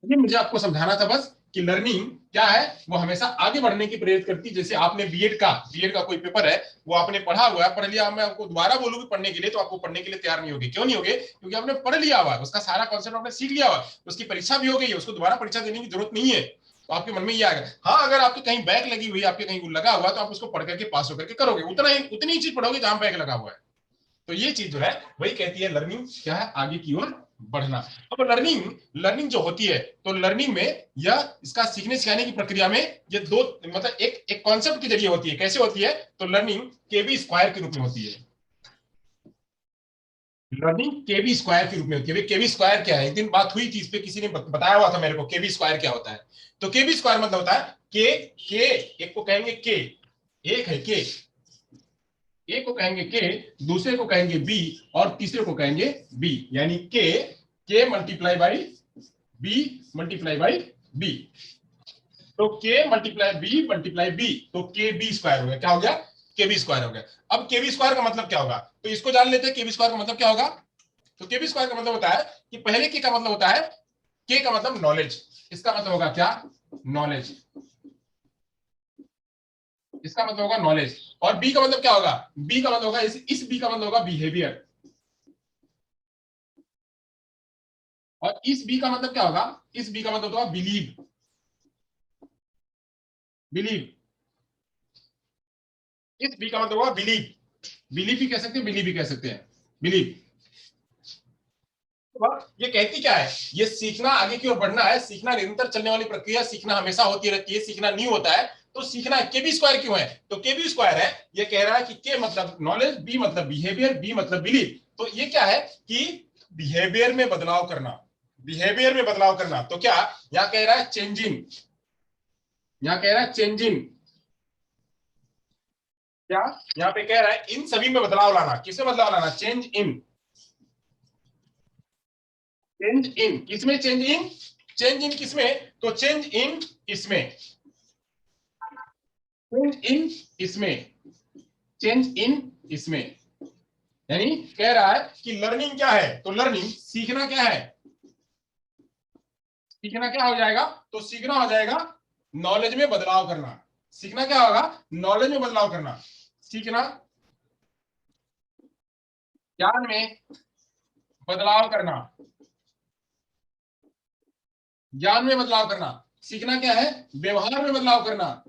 A: ये मुझे आपको समझाना था बस कि लर्निंग क्या है, वो हमेशा आगे बढ़ने की प्रेरित करती है। जैसे आपने बीएड का कोई पेपर है, वो आपने पढ़ा हुआ है, पढ़ लिया, मैं आपको दोबारा बोलूंगी पढ़ने के लिए तो आपको पढ़ने के लिए तैयार नहीं होगी। क्यों नहीं होगे? क्योंकि आपने पढ़ लिया हुआ है, उसका सारा कॉन्सेप्ट आपने सीख लिया हुआ है, उसकी परीक्षा भी हो गई है, उसको दोबारा परीक्षा देने की जरूरत नहीं है। तो आपके मन में ये आएगा। हाँ, अगर आपके कहीं बैक लगी हुई, आपके कहीं लगा हुआ, तो आप उसको पढ़ करके पास होकर के करोगे, उतनी ही चीज पढ़ोगे जहां बैक लगा हुआ है। तो ये चीज जो है वही कहती है लर्निंग क्या है, आगे की ओर बढ़ना। अब लर्निंग जो होती है, तो लर्निंग में यह इसका सीखने सिखाने की प्रक्रिया में ये दो, मतलब एक कॉन्सेप्ट के जरिए होती है। कैसे होती है? तो लर्निंग केबी स्क्वायर के रूप में होती है। लर्निंग केबी स्क्वायर के रूप में होती है। केबी स्क्वायर क्या है? एक दिन बात हुई थी इस पे, किसी ने बताया हुआ था मेरे को केबी स्क्वायर क्या होता है। तो केबी स्क्वायर मतलब होता है के एक को कहेंगे के, एक है के, एक को कहेंगे के, दूसरे को कहेंगे बी, और तीसरे को कहेंगे बी, यानी K multiply by B multiply by B. तो के मल्टीप्लाई बी, तो के बी स्क्वायर हो गया। क्या हो गया? के बी स्क्वायर हो गया। अब के बी स्क्वायर का मतलब क्या होगा, तो इसको जान लेते हैं। के बी स्क्वायर का मतलब क्या होगा? तो के बी स्क्वायर का मतलब होता है कि पहले के का मतलब होता है, के का मतलब नॉलेज, इसका मतलब होगा क्या? नॉलेज, इसका मतलब होगा नॉलेज। और बी का मतलब क्या होगा? बी का मतलब होगा, इस बी का मतलब होगा बिहेवियर, और इस बी का मतलब क्या होगा? इस बी का मतलब होगा बिलीव, बिलीव। इस बी का मतलब होगा बिलीव, बिलीव भी कह सकते हैं, बिलीव भी कह सकते हैं, बिलीव। ये कहती क्या है? ये सीखना, आगे की ओर बढ़ना है, सीखना निरंतर चलने वाली प्रक्रिया, सीखना हमेशा होती रहती है, सीखना न्यू होता है। तो सीखना है। केबी स्क्वायर क्यों है? तो केबी स्क्वायर है, ये कह रहा है कि के मतलब नॉलेज, बी मतलब बिहेवियर, बी मतलब बिलीव। तो ये क्या है कि बिहेवियर में बदलाव करना, बिहेवियर में बदलाव करना। तो क्या यहां कह रहा है? चेंजिंग, यहां कह रहा है चेंजिंग। क्या यहां पे कह रहा है? इन सभी में बदलाव लाना। किसमें बदलाव लाना? Change in, change in. किसमें चेंज इन? चेंज इन किसमें? तो चेंज इन इसमें, चेंज इन इसमें, चेंज इन इसमें। यानी कह रहा है कि लर्निंग क्या है? तो लर्निंग सीखना क्या है? सीखना क्या हो जाएगा? तो सीखना हो जाएगा नॉलेज में बदलाव करना। सीखना क्या होगा? नॉलेज में बदलाव करना। सीखना ज्ञान में बदलाव करना, ज्ञान में बदलाव करना। सीखना क्या है? व्यवहार में बदलाव करना,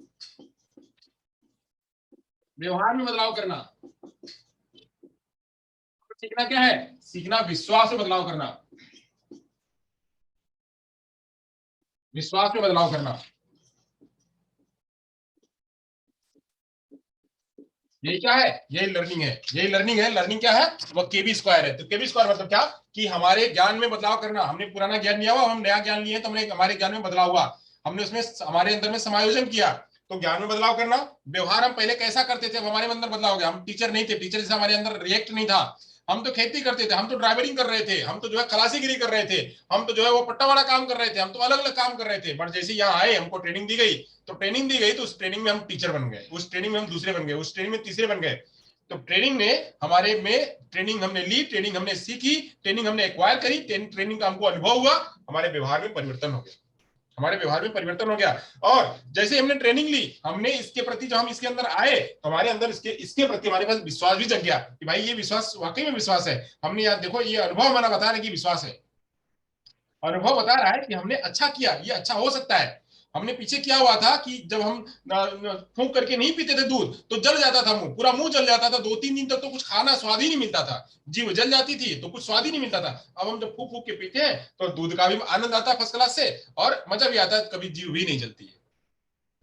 A: व्यवहार में बदलाव करना। सीखना क्या है? सीखना विश्वास में बदलाव करना, विश्वास में बदलाव करना। यही क्या है, यही लर्निंग है, यही लर्निंग है। लर्निंग क्या है, वो केबी स्क्वायर है। तो केबी स्क्वायर मतलब क्या, कि हमारे ज्ञान में बदलाव करना। हमने पुराना ज्ञान लिया हुआ, हम नया ज्ञान लिए तो हमने हमारे ज्ञान में बदलाव हुआ, हमने उसमें हमारे अंदर में समायोजन किया। तो ज्ञान में बदलाव करना। व्यवहार हम पहले कैसा करते थे, अब हमारे अंदर बदलाव हो गया। हम टीचर नहीं थे, टीचर जैसे हमारे अंदर रिएक्ट नहीं था। हम तो खेती करते थे, हम तो ड्राइवरिंग कर रहे थे, हम तो जो है खलासीगिरी कर रहे थे, हम तो जो है वो पट्टा वाला काम कर रहे थे, हम तो अलग अलग काम कर रहे थे। बट जैसे यहाँ आए, हमको ट्रेनिंग दी गई, तो ट्रेनिंग दी गई तो उस ट्रेनिंग में हम टीचर बन गए, उस ट्रेनिंग में हम दूसरे बन गए, उस ट्रेनिंग में तीसरे बन गए। तो ट्रेनिंग ने हमारे में, ट्रेनिंग हमने ली, ट्रेनिंग हमने सीखी, ट्रेनिंग हमने एक्वायर करी, ट्रेनिंग का हमको अनुभव हुआ, हमारे व्यवहार में परिवर्तन हो गया, हमारे व्यवहार में परिवर्तन हो गया। और जैसे हमने ट्रेनिंग ली, हमने इसके प्रति, जब हम इसके अंदर आए तो हमारे अंदर इसके इसके प्रति हमारे पास विश्वास भी जग गया कि भाई ये विश्वास वाकई में विश्वास है। हमने यार देखो, ये अनुभव हमारा बता रहा है कि विश्वास है, अनुभव बता रहा है कि हमने अच्छा किया, ये अच्छा हो सकता है। हमने पीछे क्या हुआ था कि जब हम फूंक करके नहीं पीते थे दूध, तो जल जाता था मुंह, पूरा मुंह जल जाता था, 2-3 दिन तक तो कुछ खाना स्वाद ही नहीं मिलता था, जीभ जल जाती थी, तो कुछ स्वाद ही नहीं मिलता था। अब हम जब फूक फूक के पीते हैं तो दूध का भी आनंद आता है फर्स्ट क्लास से, और मजा भी आता है, कभी जीभ भी नहीं जलती है,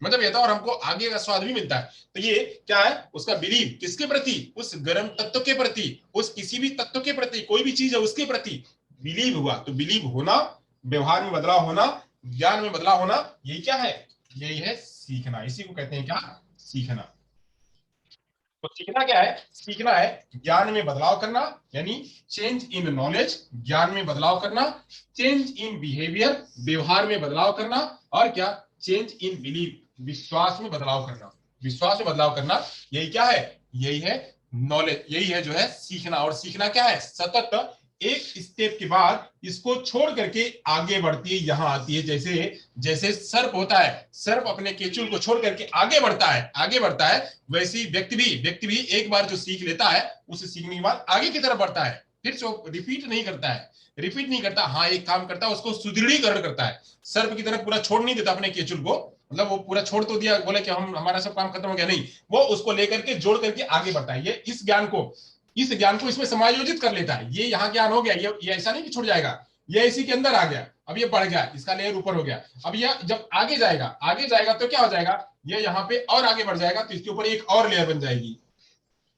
A: मतलब ये था, और हमको आगे का स्वाद भी मिलता है। तो ये क्या है, उसका बिलीव किसके प्रति, उस गर्म तत्व के प्रति, उस किसी भी तत्व के प्रति, कोई भी चीज है उसके प्रति बिलीव हुआ। तो बिलीव होना, व्यवहार में बदलाव होना, ज्ञान में बदलाव होना, यही क्या है, यही है सीखना। इसी को कहते हैं क्या, सीखना। तो सीखना क्या है, सीखना है ज्ञान में बदलाव करना, यानी चेंज इन नॉलेज, ज्ञान में बदलाव करना, चेंज इन बिहेवियर, व्यवहार में बदलाव करना, और क्या, चेंज इन बिलीव, विश्वास में बदलाव करना, विश्वास में बदलाव करना, यही क्या है, यही है नॉलेज, यही है जो है सीखना। और सीखना क्या है, सतत एक स्टेप के बाद इसको छोड़ करके आगे बढ़ती है, यहां आती है। जैसे जैसे सर्प होता है, सर्प अपने केचुल को छोड़ करके आगे बढ़ता है, आगे बढ़ता है, वैसे ही व्यक्ति भी एक बार जो सीख लेता है, उसे सीखने के बाद आगे की तरफ बढ़ता है, फिर से रिपीट नहीं करता है, रिपीट नहीं करता, हाँ एक काम करता है, उसको सुदृढ़ीकरण करता है। सर्प की तरफ पूरा छोड़ नहीं देता अपने केचुल को, मतलब वो पूरा छोड़ तो दिया, बोले कि हम हमारा सब काम खत्म हो गया, नहीं, वो उसको लेकर के जोड़ करके आगे बढ़ता है। ये इस ज्ञान को इसमें समायोजित कर लेता है। ये यहाँ ज्ञान हो गया, ये ऐसा नहीं कि छूट जाएगा, ये इसी के अंदर आ गया, अब ये बढ़ गया, इसका लेयर ऊपर हो गया। अब ये जब आगे जाएगा, आगे जाएगा तो क्या हो जाएगा, ये यहाँ पे और आगे बढ़ जाएगा, तो इसके ऊपर एक और लेयर बन जाएगी।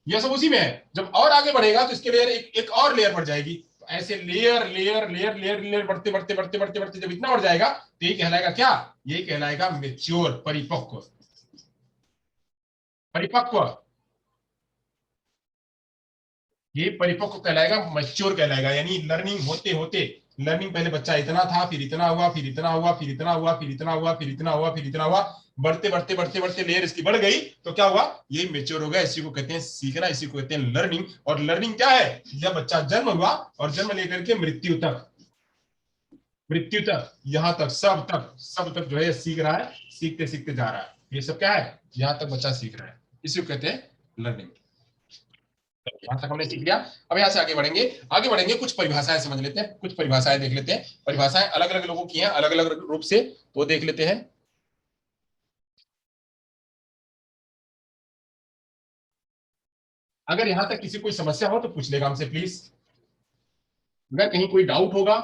A: ये सब उसी में है, जब और आगे बढ़ेगा तो इसके लेयर एक और लेयर बढ़ जाएगी। तो ऐसे layer layer layer layer layer बढ़ते बढ़ते बढ़ते बढ़ते बढ़ते जब इतना बढ़ जाएगा, तो ये कहलाएगा क्या, ये कहलाएगा मेच्योर, परिपक्व, परिपक्व, ये परिपक्व कहलाएगा, मैच्योर कहलाएगा। यानी लर्निंग होते होते, लर्निंग पहले बच्चा इतना था, फिर इतना हुआ, फिर इतना हुआ, फिर इतना हुआ, फिर इतना हुआ, फिर इतना हुआ, फिर इतना हुआ, बढ़ते बढ़ते बढ़ते बढ़ते लेयर इसकी बढ़ गई, तो क्या हुआ, ये मेच्योर हो गया। इसी को कहते हैं सीखना, इसी को कहते हैं लर्निंग। और लर्निंग क्या है, जब बच्चा जन्म हुआ और जन्म लेकर के मृत्यु तक, मृत्यु तक, यहां तक, सब तक जो है सीख रहा है, सीखते सीखते जा रहा है। ये सब क्या है, यहां तक बच्चा सीख रहा है, इसी को कहते हैं लर्निंग। यहां तक हमने सीख लिया। अब यहां से आगे बढ़ेंगे, आगे बढ़ेंगे, कुछ परिभाषाएं समझ लेते हैं, कुछ परिभाषाएं देख लेते हैं। परिभाषाएं अलग अलग लोगों की हैं, अलग अलग रूप से, तो देख लेते हैं। अगर यहां तक किसी कोई समस्या हो तो पूछ लेगा हमसे प्लीज, अगर कहीं कोई डाउट होगा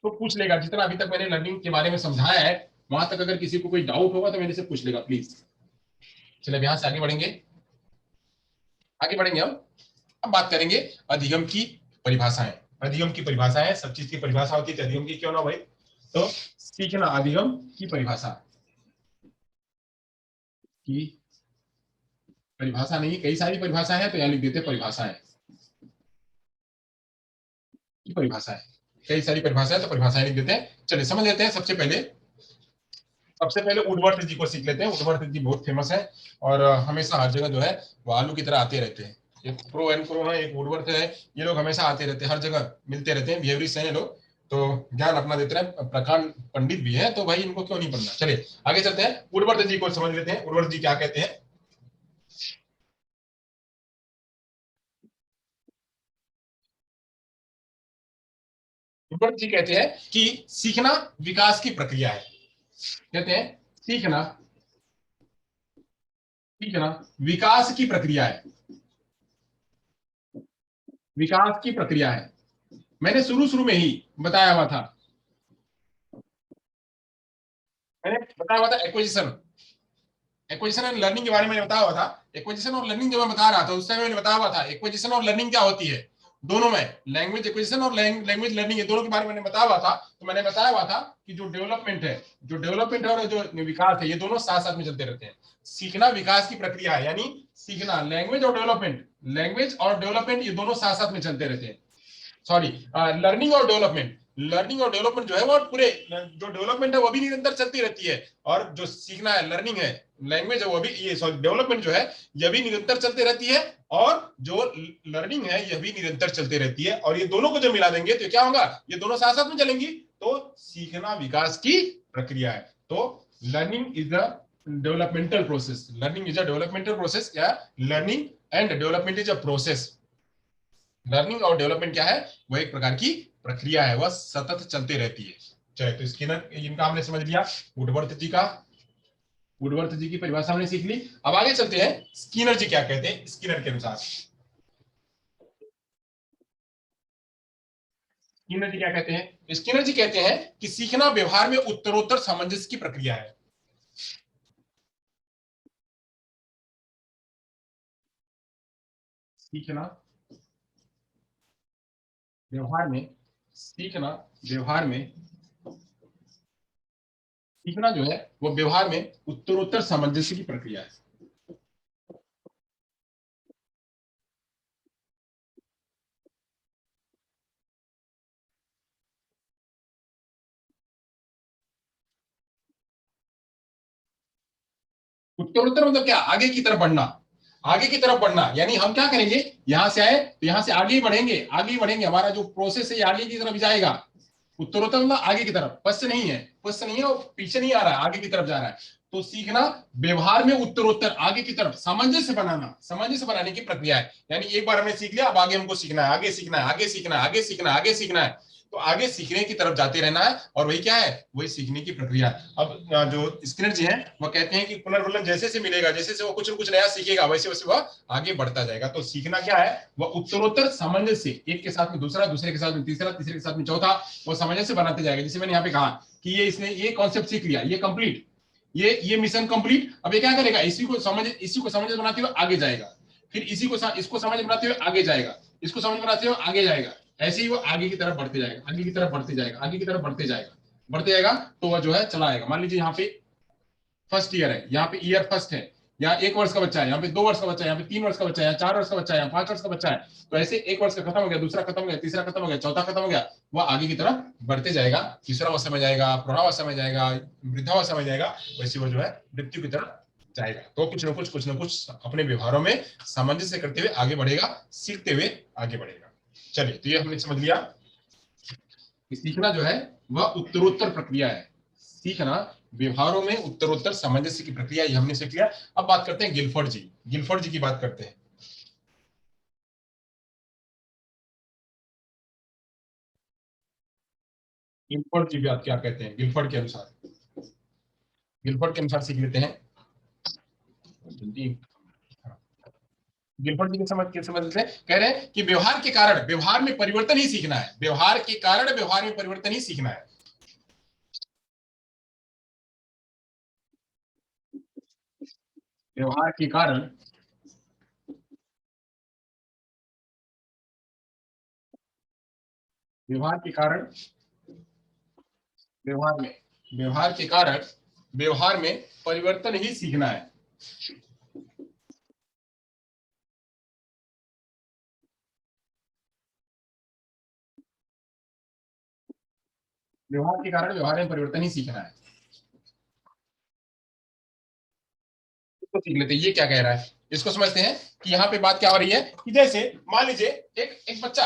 A: तो पूछ लेगा। जितना अभी तक मैंने लर्निंग के बारे में समझाया है, वहां तक अगर किसी को कोई डाउट होगा तो मेरे से पूछ लेगा प्लीज। चलिए यहां से आगे बढ़ेंगे, आगे बढ़ेंगे हम। अब बात करेंगे अधिगम की परिभाषाएं। अधिगम की परिभाषाएं, सब चीज की परिभाषा होती है, अधिगम की क्यों ना भाई। तो सीखना, अधिगम की परिभाषा, की परिभाषा नहीं, कई सारी परिभाषाएं हैं, तो यहां लिख देते परिभाषाएं की परिभाषाएं, कई सारी परिभाषाएं, तो परिभाषाएं लिख देते हैं। चलिए समझ लेते हैं। सबसे पहले वुडवर्थ जी को सीख लेते हैं। वुडवर्थ जी बहुत फेमस है, और हमेशा हर जगह जो है वो आलू की तरह आते रहते हैं। एक प्रो एंड प्रो है, एक वुडवर्थ है, ये लोग हमेशा आते रहते हैं, हर जगह मिलते रहते हैं, बिहेवियरिस्ट हैं ये लोग, तो ज्ञान अपना देते हैं, प्रकांड पंडित भी है, तो भाई इनको क्यों नहीं पढ़ना। चलिए आगे चलते हैं, वुडवर्थ जी को समझ लेते हैं। वुडवर्थ जी क्या कहते हैं। वुडवर्थ जी कहते हैं कि सीखना विकास की प्रक्रिया है। कहते हैं सीखना, सीखना विकास की प्रक्रिया है, विकास की प्रक्रिया है। मैंने शुरू शुरू में ही बताया हुआ था, मैंने बताया हुआ था एक्विजिशन, एक्विजिशन एंड लर्निंग के बारे में बताया हुआ था। एक्विजिशन और लर्निंग जो मैं बता रहा था उस टाइम मैंने बताया हुआ था एक्विजिशन और लर्निंग क्या होती है दोनों में, लैंग्वेज एक्विजिशन और लैंग्वेज लर्निंग दोनों के बारे में मैंने बताया हुआ था। तो मैंने बताया हुआ था कि जो डेवलपमेंट है और जो विकास है ये दोनों साथ साथ में चलते रहते हैं। सीखना विकास की प्रक्रिया है, यानी सीखना लैंग्वेज और डेवलपमेंट ये दोनों साथ साथ में चलते रहते हैं। सॉरी, लर्निंग और डेवलपमेंट जो है वो पूरे, जो डेवलपमेंट है वो भी निरंतर चलती रहती है, और जो सीखना है लर्निंग है लैंग्वेज है वो भी, ये सॉरी डेवलपमेंट जो है यह भी निरंतर चलती रहती है, और जो लर्निंग है यह भी निरंतर चलती रहती है। और ये दोनों को जब मिला देंगे तो क्या होगा, ये दोनों साथ साथ में चलेंगी तो सीखना विकास की प्रक्रिया है। तो learning is the developmental process, learning is a developmental process, या learning and development is a process. Learning और डेवलपमेंट क्या है, वो एक प्रकार की प्रक्रिया है, वह सतत चलती रहती है। चलिए, तो स्किनर इनका हमने समझ लिया, वुडवर्थ जी की परिभाषा हमने सीख ली। अब आगे चलते हैं, स्किनर जी क्या कहते हैं। स्किनर के अनुसार स्किनर जी क्या कहते हैं, स्किनर जी कहते हैं कि सीखना व्यवहार में उत्तरोत्तर सामंजस्य की प्रक्रिया है। सीखना व्यवहार में सीखना व्यवहार में सीखना जो है वो व्यवहार में उत्तरोत्तर सामंजस्य की प्रक्रिया है। उत्तरोत्तर मतलब क्या, आगे की तरफ बढ़ना, आगे की तरफ बढ़ना, यानी हम क्या करेंगे, यहां से आए तो यहां से आगे ही बढ़ेंगे, आगे ही बढ़ेंगे, हमारा जो प्रोसेस है ये आगे की तरफ जाएगा। उत्तरोत्तर मतलब आगे की तरफ, पश्च नहीं है, पश्च नहीं है और पीछे नहीं आ रहा है, आगे की तरफ जा रहा है। तो सीखना व्यवहार में उत्तरोत्तर आगे की तरफ सामंजस्य बनाना, सामंजस्य बनाने की प्रक्रिया है। यानी एक बार हमने सीख लिया, अब आगे हमको सीखना है, आगे सीखना है, आगे सीखना है, आगे सीखना है, आगे सीखना है। तो आगे सीखने की तरफ जाते रहना है, और वही क्या है, वही सीखने की प्रक्रिया। अब जो स्किनर जी हैं वो कहते हैं कि पुनर्वलन जैसे से मिलेगा, जैसे से वो कुछ न कुछ नया सीखेगा, वैसे वैसे वह आगे बढ़ता जाएगा। तो सीखना क्या है, वह उत्तरोत्तर सामंजस्य, एक के साथ में दूसरा, दूसरे के साथ में तीसरा, तीसरे के साथ में चौथा, वो सामंजस्य बनाते जाएगा। जैसे मैंने यहाँ पे कहा कि ये इसने ये कॉन्सेप्ट सीख लिया, ये कंप्लीट, ये मिशन कंप्लीट। अब ये क्या करेगा, इसी को समझ बनाते हुए आगे जाएगा, फिर इसको समझ बनाते हुए आगे जाएगा, इसको समझ बनाते हुए आगे जाएगा। ऐसे ही वो आगे की तरफ बढ़ते जाएगा, आगे की तरफ बढ़ते जाएगा, आगे की तरफ बढ़ते जाएगा, बढ़ते जाएगा। तो वह जो है चला आएगा। मान लीजिए यहाँ पे फर्स्ट ईयर है, यहाँ पे ईयर फर्स्ट है, यहाँ 1 वर्ष का बच्चा है, यहाँ पे 2 वर्ष का बच्चा है, यहाँ पे 3 वर्ष का बच्चा है, यहाँ 4 वर्ष का बच्चा है, यहाँ 5 वर्ष का बच्चा है। तो ऐसे 1 वर्ष का खत्म हो गया, दूसरा खत्म हो गया, तीसरा खत्म हो गया, चौथा खत्म हो गया, वह आगे की तरफ बढ़ते जाएगा। तीसरा वर्ष में जाएगा, प्रौढ़ावस्था में जाएगा, वृद्धावस्था में जाएगा, वैसे वो जो है मृत्यु की तरफ जाएगा। तो कुछ न कुछ अपने व्यवहारों में सामंजस्य करते हुए आगे बढ़ेगा, सीखते हुए आगे बढ़ेगा। चलिए, तो ये हमने समझ लिया कि सीखना जो है वह उत्तरोत्तर प्रक्रिया है। सीखना व्यवहारों में उत्तरोत्तर सामंजस्य की प्रक्रिया, ये हमने सीख लिया। अब बात करते हैं गिलफोर्ड जी की बात करते हैं। गिलफोर्ड जी बात क्या कहते हैं, गिलफोर्ड के अनुसार सीख लेते हैं जल्दी। गिलफोर्ड जी के समझ लेते हैं, कह रहे हैं कि व्यवहार के कारण व्यवहार में परिवर्तन ही सीखना है, व्यवहार के कारण व्यवहार में परिवर्तन ही सीखना है। व्यवहार के कारण व्यवहार के कारण व्यवहार में व्यवहार के कारण व्यवहार में परिवर्तन ही सीखना है। व्यवहार के कारण व्यवहार में परिवर्तन ही सीखना है। इसको सीख लेते हैं, ये क्या कह रहा है, इसको समझते हैं कि यहाँ पे बात क्या हो रही है कि जैसे मान लीजिए एक एक बच्चा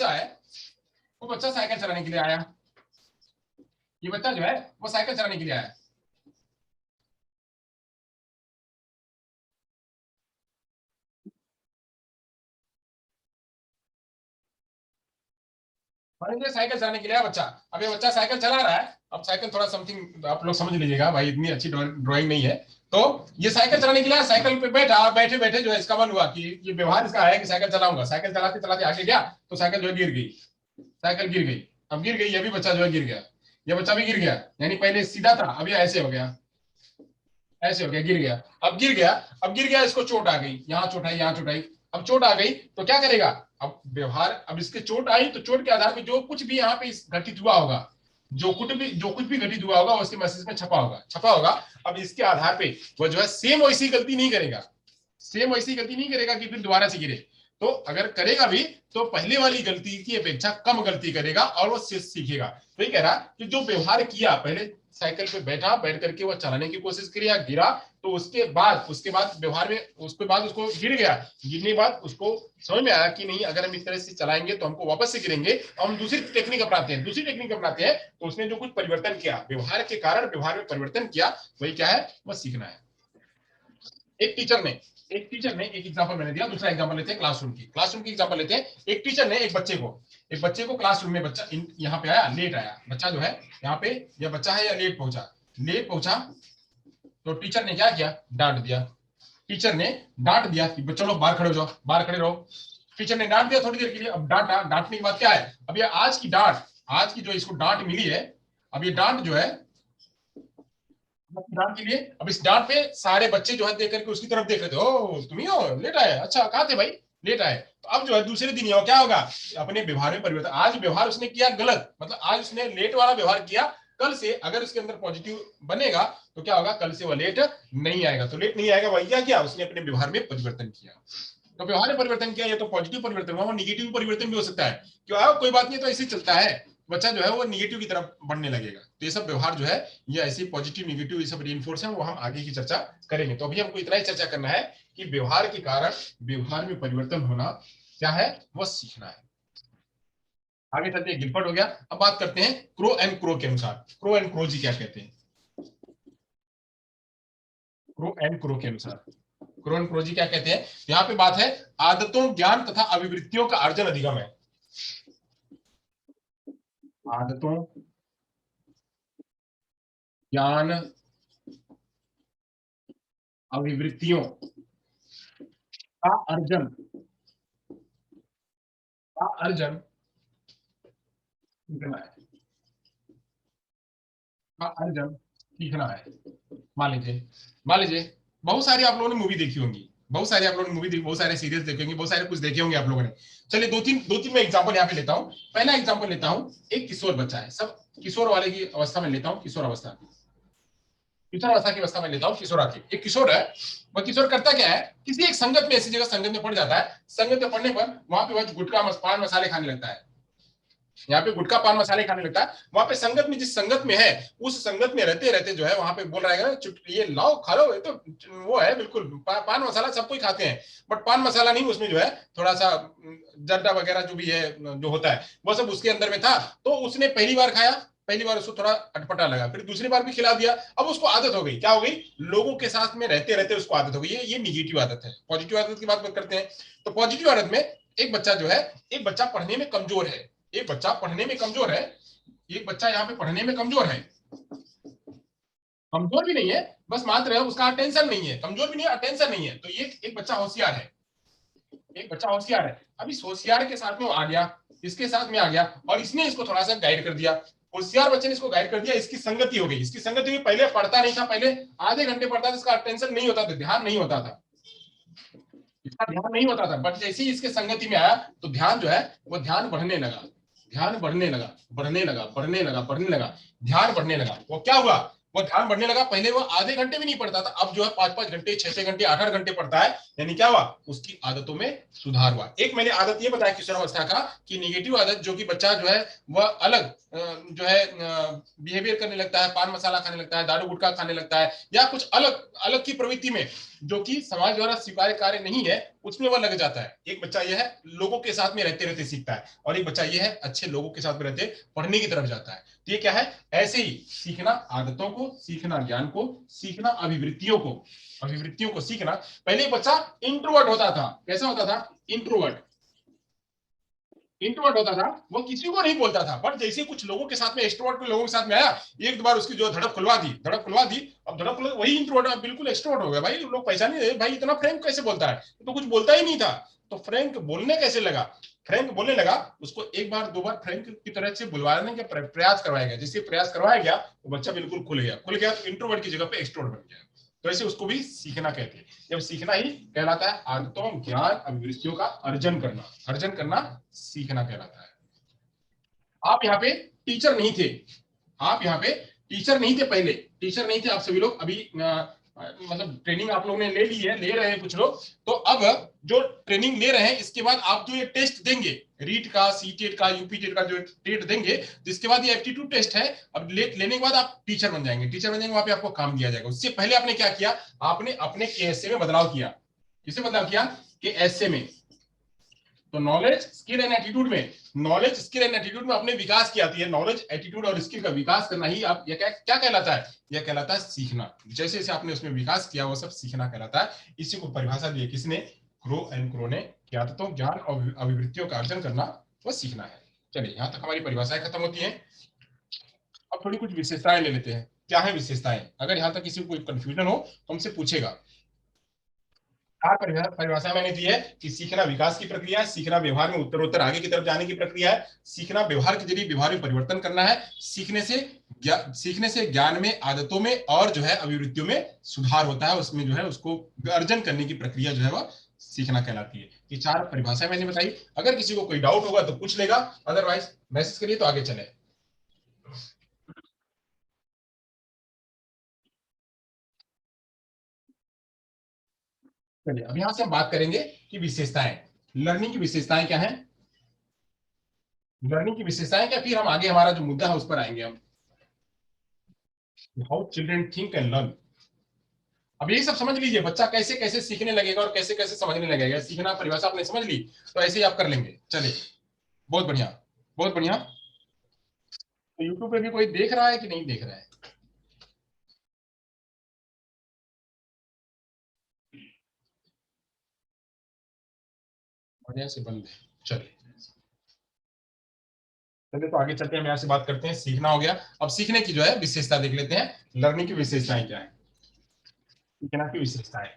A: है, वो बच्चा साइकिल चलाने के लिए आया, ये बच्चा जो है वो साइकिल चलाने के लिए आया। मान लीजिए साइकिल चलाने के लिए आया बच्चा, अब ये बच्चा साइकिल चला रहा है। अब साइकिल थोड़ा समथिंग आप लोग समझ लीजिएगा भाई, इतनी अच्छी ड्राइंग नहीं है। तो ये साइकिल चलाने के लिए साइकिल पे बैठा, बैठे बैठे जो है इसका मन हुआ कि ये व्यवहार इसका है कि साइकिल चलाऊंगा, साइकिल चलाते चलाते आगे गया तो साइकिल जो है गिर गई, साइकिल गिर गई। अब गिर गई, ये भी बच्चा जो है गिर गया, ये बच्चा भी गिर गया, यानी पहले सीधा था अब ये ऐसे हो गया। ऐसे हो गया, गिर गया। अब गिर गया, अब गिर गया, इसको चोट आ गई, यहाँ चोट आई, यहाँ चोट आई। अब चोट आ गई तो क्या करेगा? अब व्यवहार, अब इसके चोट आई तो चोट के आधार पर जो कुछ भी यहाँ पे घटित हुआ होगा, जो कुछ भी घटित हुआ होगा उसके मैसेज में छपा होगा। अब इसके आधार पे वो जो है सेम वैसी गलती नहीं करेगा, सेम वैसी गलती नहीं करेगा कि फिर दोबारा से गिरे। तो अगर करेगा भी तो पहले वाली गलती की अपेक्षा कम गलती करेगा और वो सीखेगा। तो ये कह रहा कि जो व्यवहार किया, पहले साइकिल पे बैठा, बैठ करके वो चलाने की कोशिश किया, गिरा, तो उसके बाद व्यवहार में, उसके बाद उसको गिर गया, गिरने के बाद उसको समझ में आया कि नहीं, अगर हम इस तरह से चलाएंगे तो हमको वापस से गिरेंगे, और हम दूसरी टेक्निक अपनाते हैं। तो उसने जो कुछ परिवर्तन किया, व्यवहार के कारण व्यवहार में परिवर्तन किया, वही क्या है, वह सीखना है। एक टीचर ने एक एग्जांपल मैंने दिया, दूसरा एग्जांपल लेते हैं क्लासरूम की एग्जांपल लेते हैं। एक टीचर ने एक बच्चे को क्लासरूम में, बच्चा यहाँ पे आया, लेट आया, बच्चा जो है यहाँ पे, यह बच्चा है या लेट पहुंचा, तो टीचर ने क्या किया, डांट दिया। टीचर ने डांट दिया कि बच्चों लोग बाहर खड़े हो जाओ, बाहर खड़े रहो। टीचर ने डांट दिया थोड़ी देर के लिए। अब डांटने की बात क्या है, अब ये आज की जो इसको डांट मिली है, अब ये डांट जो है डांट के लिए, अब इस डांट पे सारे बच्चे जो है देख करके उसकी तरफ देख रहे थे, ओ तुम ही हो, लेट आए, अच्छा कहाँ थे भाई, लेट आए। तो अब जो है दूसरे दिन क्या होगा, अपने व्यवहार में परिवर्तन। आज व्यवहार उसने किया गलत, मतलब आज उसने लेट वाला व्यवहार किया, कल से अगर उसके अंदर पॉजिटिव बनेगा तो क्या होगा, कल से वो लेट नहीं आएगा। तो लेट नहीं आएगा, वही क्या उसने अपने व्यवहार में परिवर्तन किया। तो व्यवहार में परिवर्तन किया, या तो पॉजिटिव परिवर्तन हुआ, निगेटिव परिवर्तन भी हो सकता है। क्यों, कोई बात नहीं, तो ऐसे चलता है, बच्चा जो है वो निगेटिव की तरफ बढ़ने लगेगा। तो ये सब व्यवहार जो है, ये ऐसी पॉजिटिव निगेटिव ये सब रेनफोर्स है, वो हम आगे की चर्चा करेंगे। तो अभी हमको इतना ही चर्चा करना है कि व्यवहार के कारण व्यवहार में परिवर्तन होना क्या है, वो सीखना है। आगे चलते हैं, गिलफर्ड हो गया। अब बात करते हैं क्रो एंड क्रो के अनुसार। क्रो एंड क्रो जी क्या कहते हैं, क्रो एंड क्रो के अनुसार, क्रो एंड क्रो जी क्या कहते हैं। यहाँ पे बात है आदतों, ज्ञान तथा अभिवृत्तियों का अर्जन अधिगम है। आदतों, ज्ञान, अभिवृत्तियों का अर्जन, सीखना है, का अर्जन सीखना है। मान लीजिए बहुत सारी आप लोगों ने मूवी देखी होंगी, बहुत सारे सीरीज देखे होंगे, बहुत सारे कुछ देखे होंगे आप लोगों ने। चलिए दो तीन मैं एग्जांपल यहाँ पे लेता हूँ। पहला एग्जांपल लेता हूँ, एक किशोर बच्चा है, सब किशोर वाले की अवस्था में लेता हूँ, किशोर अवस्था की अवस्था में लेता हूँ। एक किशोर है, वह किशोर करता क्या है, किसी एक संगत में, ऐसी जगह संगत में पड़ जाता है। संगत में पढ़ने पर वहां पे वह गुटखा पान मसाले खाने लगता है, यहाँ पे गुटखा पान मसाले खाने लगता है। वहां पे संगत में, जिस संगत में है, उस संगत में रहते रहते जो है वहां पे बोल रहा है ये लाओ खा लो, ये तो वो है बिल्कुल पान मसाला सब कोई खाते हैं, बट पान मसाला नहीं, उसमें जो है थोड़ा सा जर्दा वगैरह जो भी है जो होता है वो सब उसके अंदर में था। तो उसने पहली बार खाया, पहली बार उसको थोड़ा अटपटा लगा, फिर दूसरी बार भी खिला दिया। अब उसको आदत हो गई, क्या हो गई, लोगों के साथ में रहते रहते उसको आदत हो गई। ये निगेटिव आदत है। पॉजिटिव आदत की बात करते हैं, तो पॉजिटिव आदत में एक बच्चा जो है, एक बच्चा पढ़ने में कमजोर है, एक बच्चा पढ़ने में कमजोर है, एक बच्चा यहाँ पे पढ़ने में कमजोर है, कमजोर भी नहीं है, बस मात्र है उसका अटेंशन नहीं है, कमजोर भी नहीं है, अटेंशन नहीं है। तो ये एक बच्चा होशियार है, एक बच्चा होशियार है। अब इस होशियार के साथ में वो आ गया, इसके साथ में आ गया, और इसने इसको थोड़ा सा गाइड कर दिया। होशियार बच्चे ने इसको गाइड कर दिया, इसकी संगति हो गई, इसकी संगति हुई। पहले पढ़ता नहीं था, पहले आधे घंटे पढ़ता था, इसका अटेंशन नहीं होता था, ध्यान नहीं होता था, इसका ध्यान नहीं होता था। बट जैसे ही इसके संगति में आया तो ध्यान जो है वो ध्यान बढ़ने लगा, ध्यान बढ़ने लगा, बढ़ने लगा, बढ़ने लगा, बढ़ने लगा, ध्यान बढ़ने लगा। वो क्या हुआ, वो ध्यान बढ़ने लगा। पहले वो आधे घंटे भी नहीं पढ़ता था, अब जो है 5-5 घंटे, 6-6 घंटे, 8-8 घंटे पढ़ता है। यानी क्या हुआ, उसकी आदतों में सुधार हुआ। एक मैंने आदत ये बताया किशोरावस्था का कि निगेटिव आदत, जो कि बच्चा जो है वह अलग जो है बिहेवियर करने लगता है, पान मसाला खाने लगता है, दारू गुटखा खाने लगता है, या कुछ अलग अलग की प्रवृत्ति में जो कि समाज द्वारा स्वीकार्य कार्य नहीं है, उसमें वह लग जाता है। एक बच्चा यह है लोगों के साथ में रहते रहते सीखता है, और एक बच्चा यह है अच्छे लोगों के साथ में रहते पढ़ने की तरफ जाता है। तो ये क्या है, ऐसे ही सीखना आदतों को, सीखना ज्ञान को, सीखना अभिवृत्तियों को सीखना। पहले बच्चा इंट्रोवर्ट होता था, कैसा होता था, इंट्रोवर्ट होता था, वो किसी को नहीं बोलता था। बट जैसे कुछ लोगों के साथ में, एक्सट्रोवर्ट के लोगों के साथ में आया, एक दो बार उसकी जो धड़क खुलवा दी, अब धड़क खुलवा, वही इंट्रोवर्ट बिल्कुल एक्सट्रोवर्ट हो गया। भाई लोग पहचाने, भाई इतना फ्रैंक कैसे बोलता है, तो कुछ बोलता ही नहीं था। तो फ्रैंक बोलने कैसे लगा, फ्रैंक बोलने लगा, उसको एक बार दो बार फ्रैंक की तरह से बुलवाने का प्रयास करवाया गया। जिससे प्रयास करवाया गया तो बच्चा बिल्कुल खुल गया तो इंट्रोवर्ट की जगह पे एक्सट्रोवर्ट बन गया। तो ऐसे उसको भी सीखना कहते हैं। जब सीखना ही कहलाता है आदतों, ज्ञान, अभिवृत्तियों का अर्जन करना। अर्जन करना सीखना कहलाता है। आप यहाँ पे टीचर नहीं थे, आप यहाँ पे टीचर नहीं थे, पहले टीचर नहीं थे आप सभी लोग। अभी मतलब ट्रेनिंग आप लोगों ने ले ली है, ले रहे हैं कुछ लोग। तो अब जो ट्रेनिंग ले रहे हैं, इसके बाद आप जो ये टेस्ट देंगे, रीट का, सीटेट का, यूपीटेट का जो टेट देंगे, जिसके बाद ये एप्टीट्यूड टेस्ट है। अब लेने के बाद आप टीचर बन जाएंगे। टीचर बन जाएंगे, वहां पे आपको काम दिया जाएगा। उससे पहले आपने क्या किया, आपने अपने एसए में बदलाव किया। किसे बदलाव किया कि एसए में। तो नॉलेज, स्किल एंड एटीट्यूड में, नॉलेज, स्किल एंड एटीट्यूड में अपने विकास की आती है। नॉलेज, एटीट्यूड और स्किल का विकास करना ही आप ये क्या कहलाता है, यह कहलाता है सीखना। जैसे जैसे आपने उसमें विकास किया, वो सब सीखना कहलाता है। इसी को परिभाषा दी है किसने, क्रो एंड क्रो ने, कि आदतों, ज्ञान और अभिवृत्तियों का अर्जन करना वो सीखना है। चलिए, यहां तक हमारी परिभाषाएं खत्म होती हैं। अब थोड़ी कुछ विशेषताएं ले लेते हैं। क्या है विशेषताएं? अगर यहां तक किसी को कोई कंफ्यूजन हो तो हमसे पूछेगा। परिभाषा मैंने दी है कि सीखना विकास की प्रक्रिया है, सीखना व्यवहार में उत्तरोत्तर आगे की तरफ जाने की प्रक्रिया है, सीखना व्यवहार के जरिए व्यवहार में परिवर्तन करना है, सीखने से ज्ञान में, आदतों में और जो है अभिवृत्तियों में सुधार होता है। उसमें जो है उसको अर्जन करने की प्रक्रिया जो है वह सीखना कहलाती है। ये चार परिभाषाएं मैंने बताई। अगर किसी को कोई डाउट होगा तो पूछ लेगा, अदरवाइज मैसेज करिए तो आगे चले। चलिए, अब यहां से हम बात करेंगे कि विशेषताएं, लर्निंग की विशेषताएं क्या है। लर्निंग की विशेषताएं क्या, फिर हम आगे हमारा जो मुद्दा है उस पर आएंगे हम। How children think and learn. अब यही सब समझ लीजिए, बच्चा कैसे कैसे सीखने लगेगा और कैसे कैसे समझने लगेगा। सीखना परिभाषा आपने समझ ली, तो ऐसे ही आप कर लेंगे। चलिए, बहुत बढ़िया, बहुत बढ़िया। तो यूट्यूब पे भी कोई देख रहा है कि नहीं देख रहा है? बढ़िया से बंद है। चलिए चलिए, तो आगे चलते हैं, हम यहाँ से बात करते हैं। सीखना हो गया, अब सीखने की जो है विशेषता देख लेते हैं। लर्निंग की विशेषताएं क्या है, सीखना की विशेषताएं,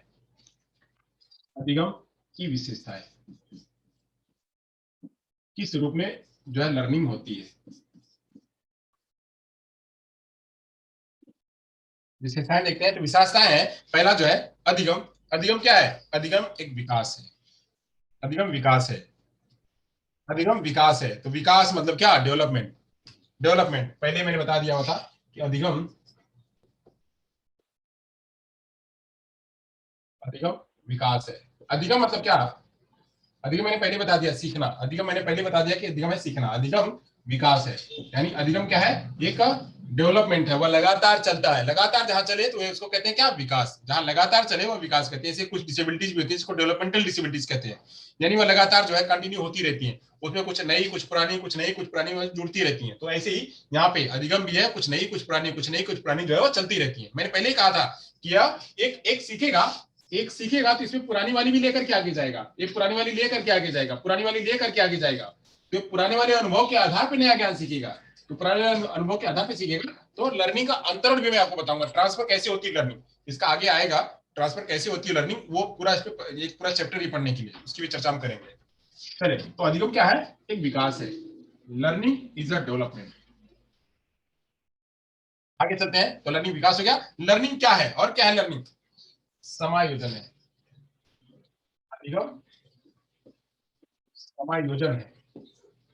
A: अधिगम की विशेषताएं, किस रूप में जो है लर्निंग होती है। विशेषताएं देखते हैं, तो विशेषताएं है, पहला जो है अधिगम। अधिगम क्या है, अधिगम एक विकास है। अधिगम विकास है, अधिगम विकास है। तो विकास मतलब क्या, डेवलपमेंट। डेवलपमेंट पहले मैंने बता दिया हुआ था कि अधिगम, अधिगम विकास है। अधिगम मतलब क्या, अधिगम मैंने पहले बता दिया, सीखना। अधिगम मैंने पहले बता दिया कि अधिगम है सीखना, अधिगम विकास है। यानी अधिगम क्या है, एक डेवलपमेंट है, वह लगातार चलता है। लगातार जहां चले तो उसको कहते हैं क्या, विकास। जहां लगातार चले वह विकास कहते हैं। ऐसे कुछ डिसेबिलिटीज भी होती है, इसको डेवलपमेंटल डिसेबिलिटीज कहते हैं। यानी वह लगातार जो है कंटिन्यू होती रहती है, उसमें कुछ नई कुछ पुरानी, कुछ नई कुछ पुरानी जुड़ती रहती है। तो ऐसे ही यहाँ पे अधिगम भी है, कुछ नई कुछ पुरानी, कुछ नई कुछ पुरानी जो है वो चलती रहती है। मैंने पहले ही कहा था कि यह एक एक सीखेगा, एक सीखेगा तो इसमें पुरानी वाली भी लेकर के आगे जाएगा, एक पुरानी वाली लेकर के आगे जाएगा, पुरानी वाली लेकर के आगे जाएगा। तो पुराने वाले अनुभव के आधार पर नया ज्ञान सीखेगा, तो पुराने अनुभव के आधार पर सीखेगा। तो लर्निंग का अंतरण भी मैं आपको बताऊंगा, ट्रांसफर कैसे होती है लर्निंग, इसका आगे आएगा। ट्रांसफर कैसे होती है लर्निंग, वो पूरा इस पे एक पूरा चैप्टर ही पढ़ने के लिए, उसकी भी चर्चा हम करेंगे। चलिए, तो अधिगम क्या है, एक विकास है। Learning is a development. आगे चलते हैं, तो लर्निंग विकास हो गया। लर्निंग क्या है, और क्या है लर्निंग, समायोजन है। अधिगम समायोजन है,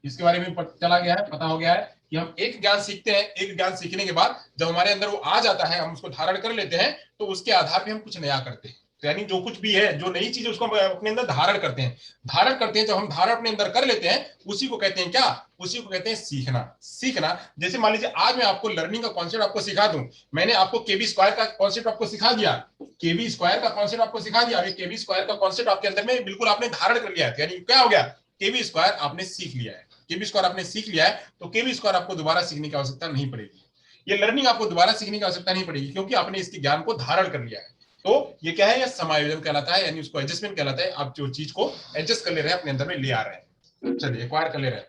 A: इसके बारे में चला गया है, पता हो गया है कि हम एक ज्ञान सीखते हैं, एक ज्ञान सीखने के बाद जब हमारे अंदर वो आ जाता है, हम उसको धारण कर लेते हैं, तो उसके आधार पे हम कुछ नया करते हैं। तो यानी जो कुछ भी है, जो नई चीज, उसको हम अपने अंदर धारण करते हैं। धारण करते हैं, जब हम धारण अपने अंदर कर लेते हैं, उसी को कहते हैं क्या, उसी को कहते हैं सीखना। सीखना, जैसे मान लीजिए आज मैं आपको लर्निंग का कॉन्सेप्ट आपको सिखा दूं। मैंने आपको केबी स्क्वायर का कॉन्सेप्ट आपको सिखा दिया, केबी स्क्वायर का कॉन्सेप्ट आपको सिखा दिया। अभी केबी स्क्वायर का कॉन्सेप्ट आपके अंदर में बिल्कुल आपने धारण कर लिया है, यानी क्या हो गया, केबी स्क्वायर आपने सीख लिया है। केबी स्क्वायर आपने सीख लिया है, तो केबी स्क्वायर आपको दोबारा सीखने की आवश्यकता नहीं पड़ेगी। ये लर्निंग आपको दोबारा सीखने की आवश्यकता नहीं पड़ेगी, क्योंकि आपने इसके ज्ञान को धारण कर लिया है। तो ये क्या है, ये समायोजन कहलाता है, यानी उसको एडजस्टमेंट कहलाता है। आप जो चीज को एडजस्ट कर ले रहे हैं, अपने अंदर में ले आ रहे हैं। चलिए, एक्वायर कर ले रहे हैं।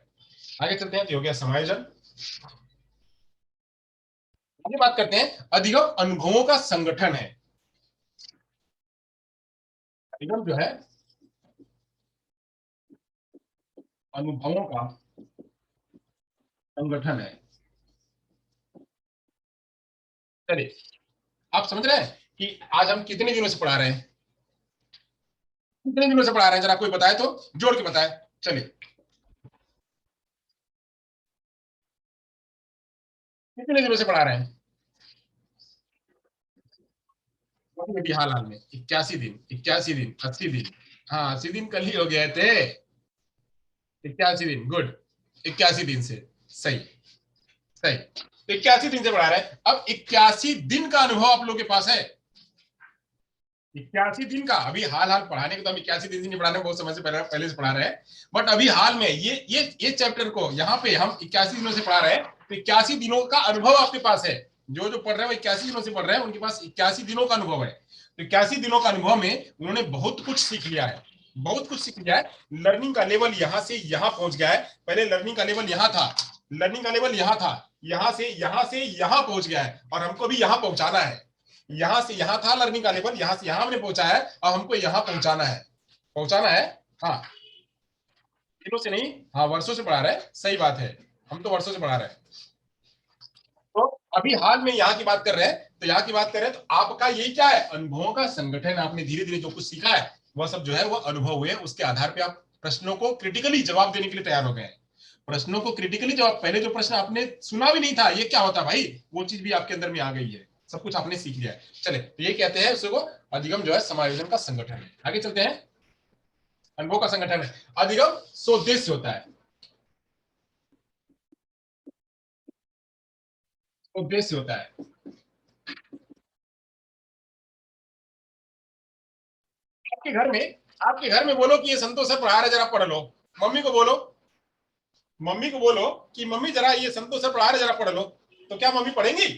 A: आगे चलते हैं, तो हो गया समायोजन। आगे बात करते हैं, अधिगम अनुभवों का संगठन है। अधिगम जो है अनुभवों का संगठन है। चलिए, आप समझ रहे हैं, कि आज हम कितने दिनों से पढ़ा रहे हैं, कितने दिनों से पढ़ा रहे हैं, जरा कोई बताए तो, जोड़ के बताए। चलिए, कितने दिनों से पढ़ा रहे हैं? अभी हाल हाल में 81 दिन, 81 दिन, 80 दिन। हाँ, 80 दिन कल ही हो गए थे। 81 दिन, गुड। 81 दिन से, सही, सही। तो 81 दिन से पढ़ा रहे हैं। अब 81 दिन का अनुभव आप लोगों के पास है। 81 दिन का, अभी हाल हाल पढ़ाने को तो हम 81 दिन से नहीं पढ़ा रहे, बहुत समय से पहले से पढ़ा रहे हैं। बट अभी हाल में ये चैप्टर को यहाँ पे हम 81 दिनों से पढ़ा रहे हैं, तो 81 दिनों का अनुभव आपके पास है। जो पढ़ रहे हैं वो 81 दिनों से पढ़ रहे हैं, उनके पास 81 दिनों का अनुभव है। तो 81 दिनों का अनुभव में उन्होंने बहुत कुछ सीख लिया है, बहुत कुछ सीख लिया है। लर्निंग का लेवल यहाँ से यहाँ पहुंच गया है। पहले लर्निंग का लेवल यहाँ था, लर्निंग का लेवल यहाँ था, यहाँ से यहाँ पहुंच गया है, और हमको भी यहाँ पहुंचाना है। यहां से यहां था लर्निंग का लेवल, यहां से यहां हमने पहुंचा है, अब हमको यहां पहुंचाना है, पहुंचाना है। हाँ, दिनों से नहीं, हाँ वर्षों से पढ़ा रहे हैं, सही बात है, हम तो वर्षों से पढ़ा रहे हैं। तो अभी हाल में यहाँ की बात कर रहे हैं, तो यहाँ की बात कर रहे हैं, तो आपका यही क्या है, अनुभवों का संगठन। आपने धीरे धीरे जो कुछ सीखा है वह सब जो है वो अनुभव हुए, उसके आधार पर आप प्रश्नों को क्रिटिकली जवाब देने के लिए तैयार हो गए हैं। प्रश्नों को क्रिटिकली जवाब, पहले जो प्रश्न आपने सुना भी नहीं था ये क्या होता भाई, वो चीज भी आपके अंदर में आ गई है, सब कुछ आपने सीख लिया है। चले, तो ये कहते हैं उसको अधिगम जो है समायोजन का संगठन है। आगे चलते हैं, अनुभव का संगठन है। अधिगम सोद्देश्य होता है, उद्देश्य होता है। आपके घर में, आपके घर में बोलो कि ये संतोष सर पढ़ा रहे, जरा पढ़ लो। मम्मी को बोलो, मम्मी को बोलो कि मम्मी जरा ये संतोष सर पढ़ा रहे, जरा पढ़ लो। तो क्या मम्मी पढ़ेंगी?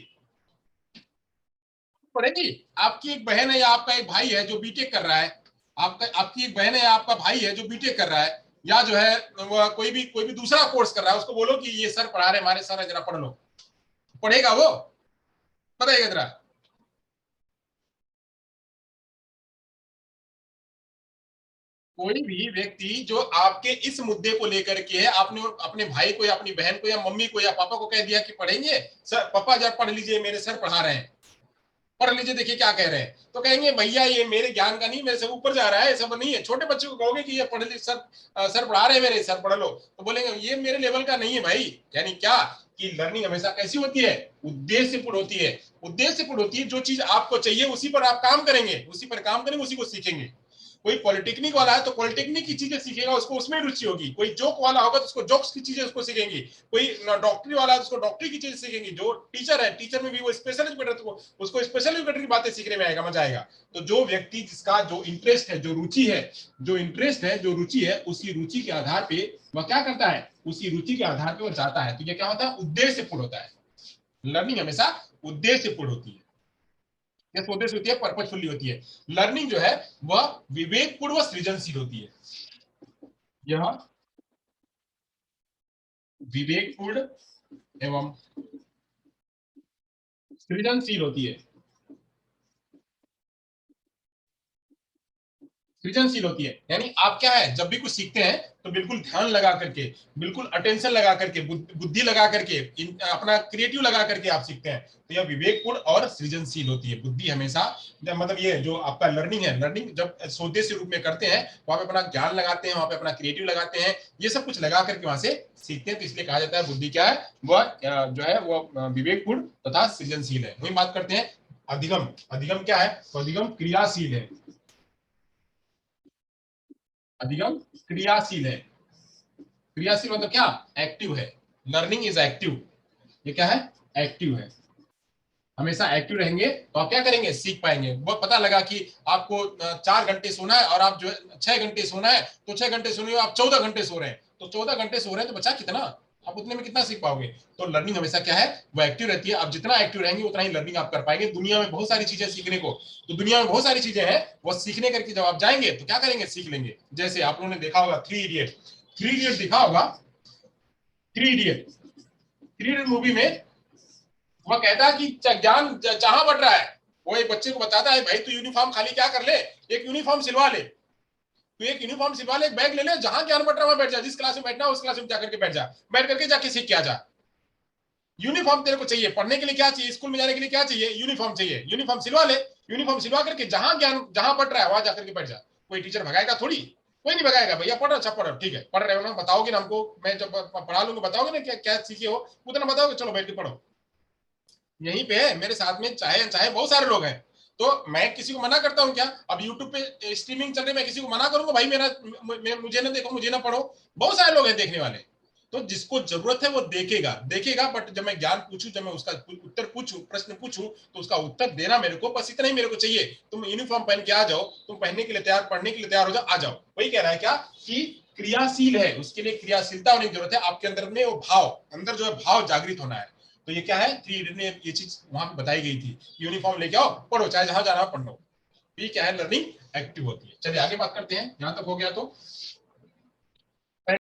A: पढ़ेगी। आपकी एक बहन है या आपका एक भाई है जो बीटेक कर रहा है, आपकी एक बहन है या आपका भाई है जो बीटेक कर रहा है, या जो है वो कोई भी दूसरा कोर्स कर रहा है, उसको बोलो कि ये सर पढ़ा रहे, हमारे सर है, जरा पढ़ लो। पढ़ेगा वो? पढ़ेगा जरा। कोई भी व्यक्ति जो आपके इस मुद्दे को लेकर के है, आपने अपने भाई को या अपनी बहन को या मम्मी को या पापा को कह दिया कि पढ़ेंगे सर, पापा जरा पढ़ लीजिए, मेरे सर पढ़ा रहे हैं, पढ़ लीजिए, देखिए क्या कह रहे हैं, तो कहेंगे भैया ये मेरे ज्ञान का नहीं, मेरे से ऊपर जा रहा है, सब नहीं है। छोटे बच्चे को कहोगे कि ये पढ़ ली सर, सर पढ़ा रहे हैं मेरे, सर पढ़ लो, तो बोलेंगे ये मेरे लेवल का नहीं है भाई। यानी क्या कि लर्निंग हमेशा कैसी होती है, उद्देश्यपूर्ण होती है। उद्देश्यपूर्ण होती है, जो चीज आपको चाहिए उसी पर आप काम करेंगे, उसी पर काम करेंगे, उसी को सीखेंगे। कोई पॉलिटेक्निक वाला है तो पॉलिटेक्निक की चीजें सीखेगा, उसको उसमें रुचि होगी। कोई जोक वाला होगा तो उसको जोक्स की चीजें उसको सीखेंगी। कोई डॉक्टरी वाला है तो उसको डॉक्टरी की चीजें सीखेंगी। जो टीचर है, टीचर में भी वो स्पेशल एजुकेटर, तो उसको स्पेशल एजुकेटर की बातें सीखने में आएगा, मजा आएगा। तो जो व्यक्ति जिसका जो इंटरेस्ट है, जो रुचि है, जो इंटरेस्ट है, जो रुचि है, उसी रुचि के आधार पे वह क्या करता है, उसी रुचि के आधार पे वह जाता है। तो ये क्या होता है, उद्देश्यपूर्ण होता है। लर्निंग हमेशा उद्देश्यपूर्ण होती है, ये उद्देश्य होती है, पर्पजफुली होती है। लर्निंग जो है वह विवेकपूर्ण व सृजनशील होती है। यह विवेकपूर्ण एवं सृजनशील होती है, सृजनशील होती है। यानी आप क्या है, जब भी कुछ सीखते हैं तो बिल्कुल ध्यान लगा करके, बिल्कुल अटेंशन लगा करके, बुद्धि लगा करके, अपना क्रिएटिव लगा करके आप सीखते हैं, तो यह विवेकपूर्ण और सृजनशील होती है। बुद्धि हमेशा, मतलब ये जो आपका लर्निंग है, लर्निंग जब स्वदेशी रूप में करते हैं, वहां पे अपना ज्ञान लगाते हैं, वहां पे अपना क्रिएटिव लगाते हैं, ये सब कुछ लगा करके वहां से सीखते हैं। तो इसलिए कहा जाता है बुद्धि क्या है, वह जो है वह विवेकपूर्ण तथा सृजनशील है। वही बात करते हैं अधिगम। अधिगम क्या है, तो अधिगम क्रियाशील है। अधिगम क्रियाशील है। क्रियाशील मतलब क्या, एक्टिव है। Learning is active. ये क्या है, एक्टिव है। हमेशा एक्टिव रहेंगे तो आप क्या करेंगे, सीख पाएंगे। वो पता लगा कि आपको 4 घंटे सोना है और आप जो है 6 घंटे सोना है, तो 6 घंटे सोने आप 14 घंटे सो रहे हैं, तो 14 घंटे सो रहे हैं तो बचा कितना, आप उतने में कितना सीख पाओगे। तो लर्निंग हमेशा क्या है, वो एक्टिव रहती है। आप जितना एक्टिव रहेंगे उतना ही लर्निंग आप कर पाएंगे। दुनिया में बहुत सारी चीजें सीखने को, तो दुनिया में बहुत सारी चीजें हैं, वो सीखने करके जब आप जाएंगे तो क्या करेंगे, सीख लेंगे। जैसे आप लोगों ने देखा होगा 3 इडियट, 3 इडियट देखा होगा, 3 इडियट, 3 इडियट मूवी में वह कहता है कि ज्ञान जहां बढ़ रहा है, वो एक बच्चे को बताता है भाई तू यूनिफॉर्म खाली क्या कर ले, एक यूनिफॉर्म सिलवा ले, तू एक यूनिफॉर्म सिलवा ले, एक बैग ले ले, जहां ज्ञान बढ़ रहा है बैठ जा, जिस क्लास में बैठना उस क्लास में जाकर के बैठ जा, बैठ करके जाके सीख के आ जा। यूनिफॉर्म तेरे को चाहिए, पढ़ने के लिए क्या चाहिए, स्कूल में जाने के लिए क्या चाहिए, यूनिफॉर्म चाहिए, यूनिफॉर्म सिलवा ले, यूनिफॉर्म सिलवा करके जहां ज्ञान जहां पढ़ रहा है वहां जाकर के बैठ जा, कोई टीचर भगाएगा थोड़ी, कोई नहीं भगाएगा, भैया पढ़ो, अच्छा पढ़ो, ठीक है, पढ़ रहे हो ना, बताओगे ना हमको, मैं जब पढ़ा लूंगा बताओगे ना क्या क्या सीखे हो, उतना बताओगे, चलो बैठ के पढ़ो। यहीं पे है मेरे साथ में, चाहे चाहे बहुत सारे लोग हैं, तो मैं किसी को मना करता हूँ क्या? अब यूट्यूब पे स्ट्रीमिंग चल रही है, मैं किसी को मना करूंगा भाई मेरा मुझे ना देखो, मुझे ना पढ़ो? बहुत सारे लोग हैं देखने वाले। तो जिसको जरूरत है वो देखेगा देखेगा, बट जब मैं ज्ञान पूछूं, जब मैं उसका उत्तर पूछूं, प्रश्न पूछूं, तो उसका उत्तर देना मेरे को, बस इतना ही मेरे को चाहिए। तुम यूनिफॉर्म पहन के आ जाओ, तुम पहनने के लिए तैयार, पढ़ने के लिए तैयार हो जाओ, आ जाओ। वही कह रहा है क्या कि क्रियाशील है, उसके लिए क्रियाशीलता होने की जरूरत है, आपके अंदर में वो भाव, अंदर जो है भाव जागृत होना है। तो ये क्या है, थ्री इडियट में ये चीज वहां पे बताई गई थी, यूनिफॉर्म लेके आओ, पढ़ो, चाहे जहां जाना हो पढ़ लो। ये क्या है, लर्निंग एक्टिव होती है। चलिए आगे बात करते हैं, यहां तक हो गया तो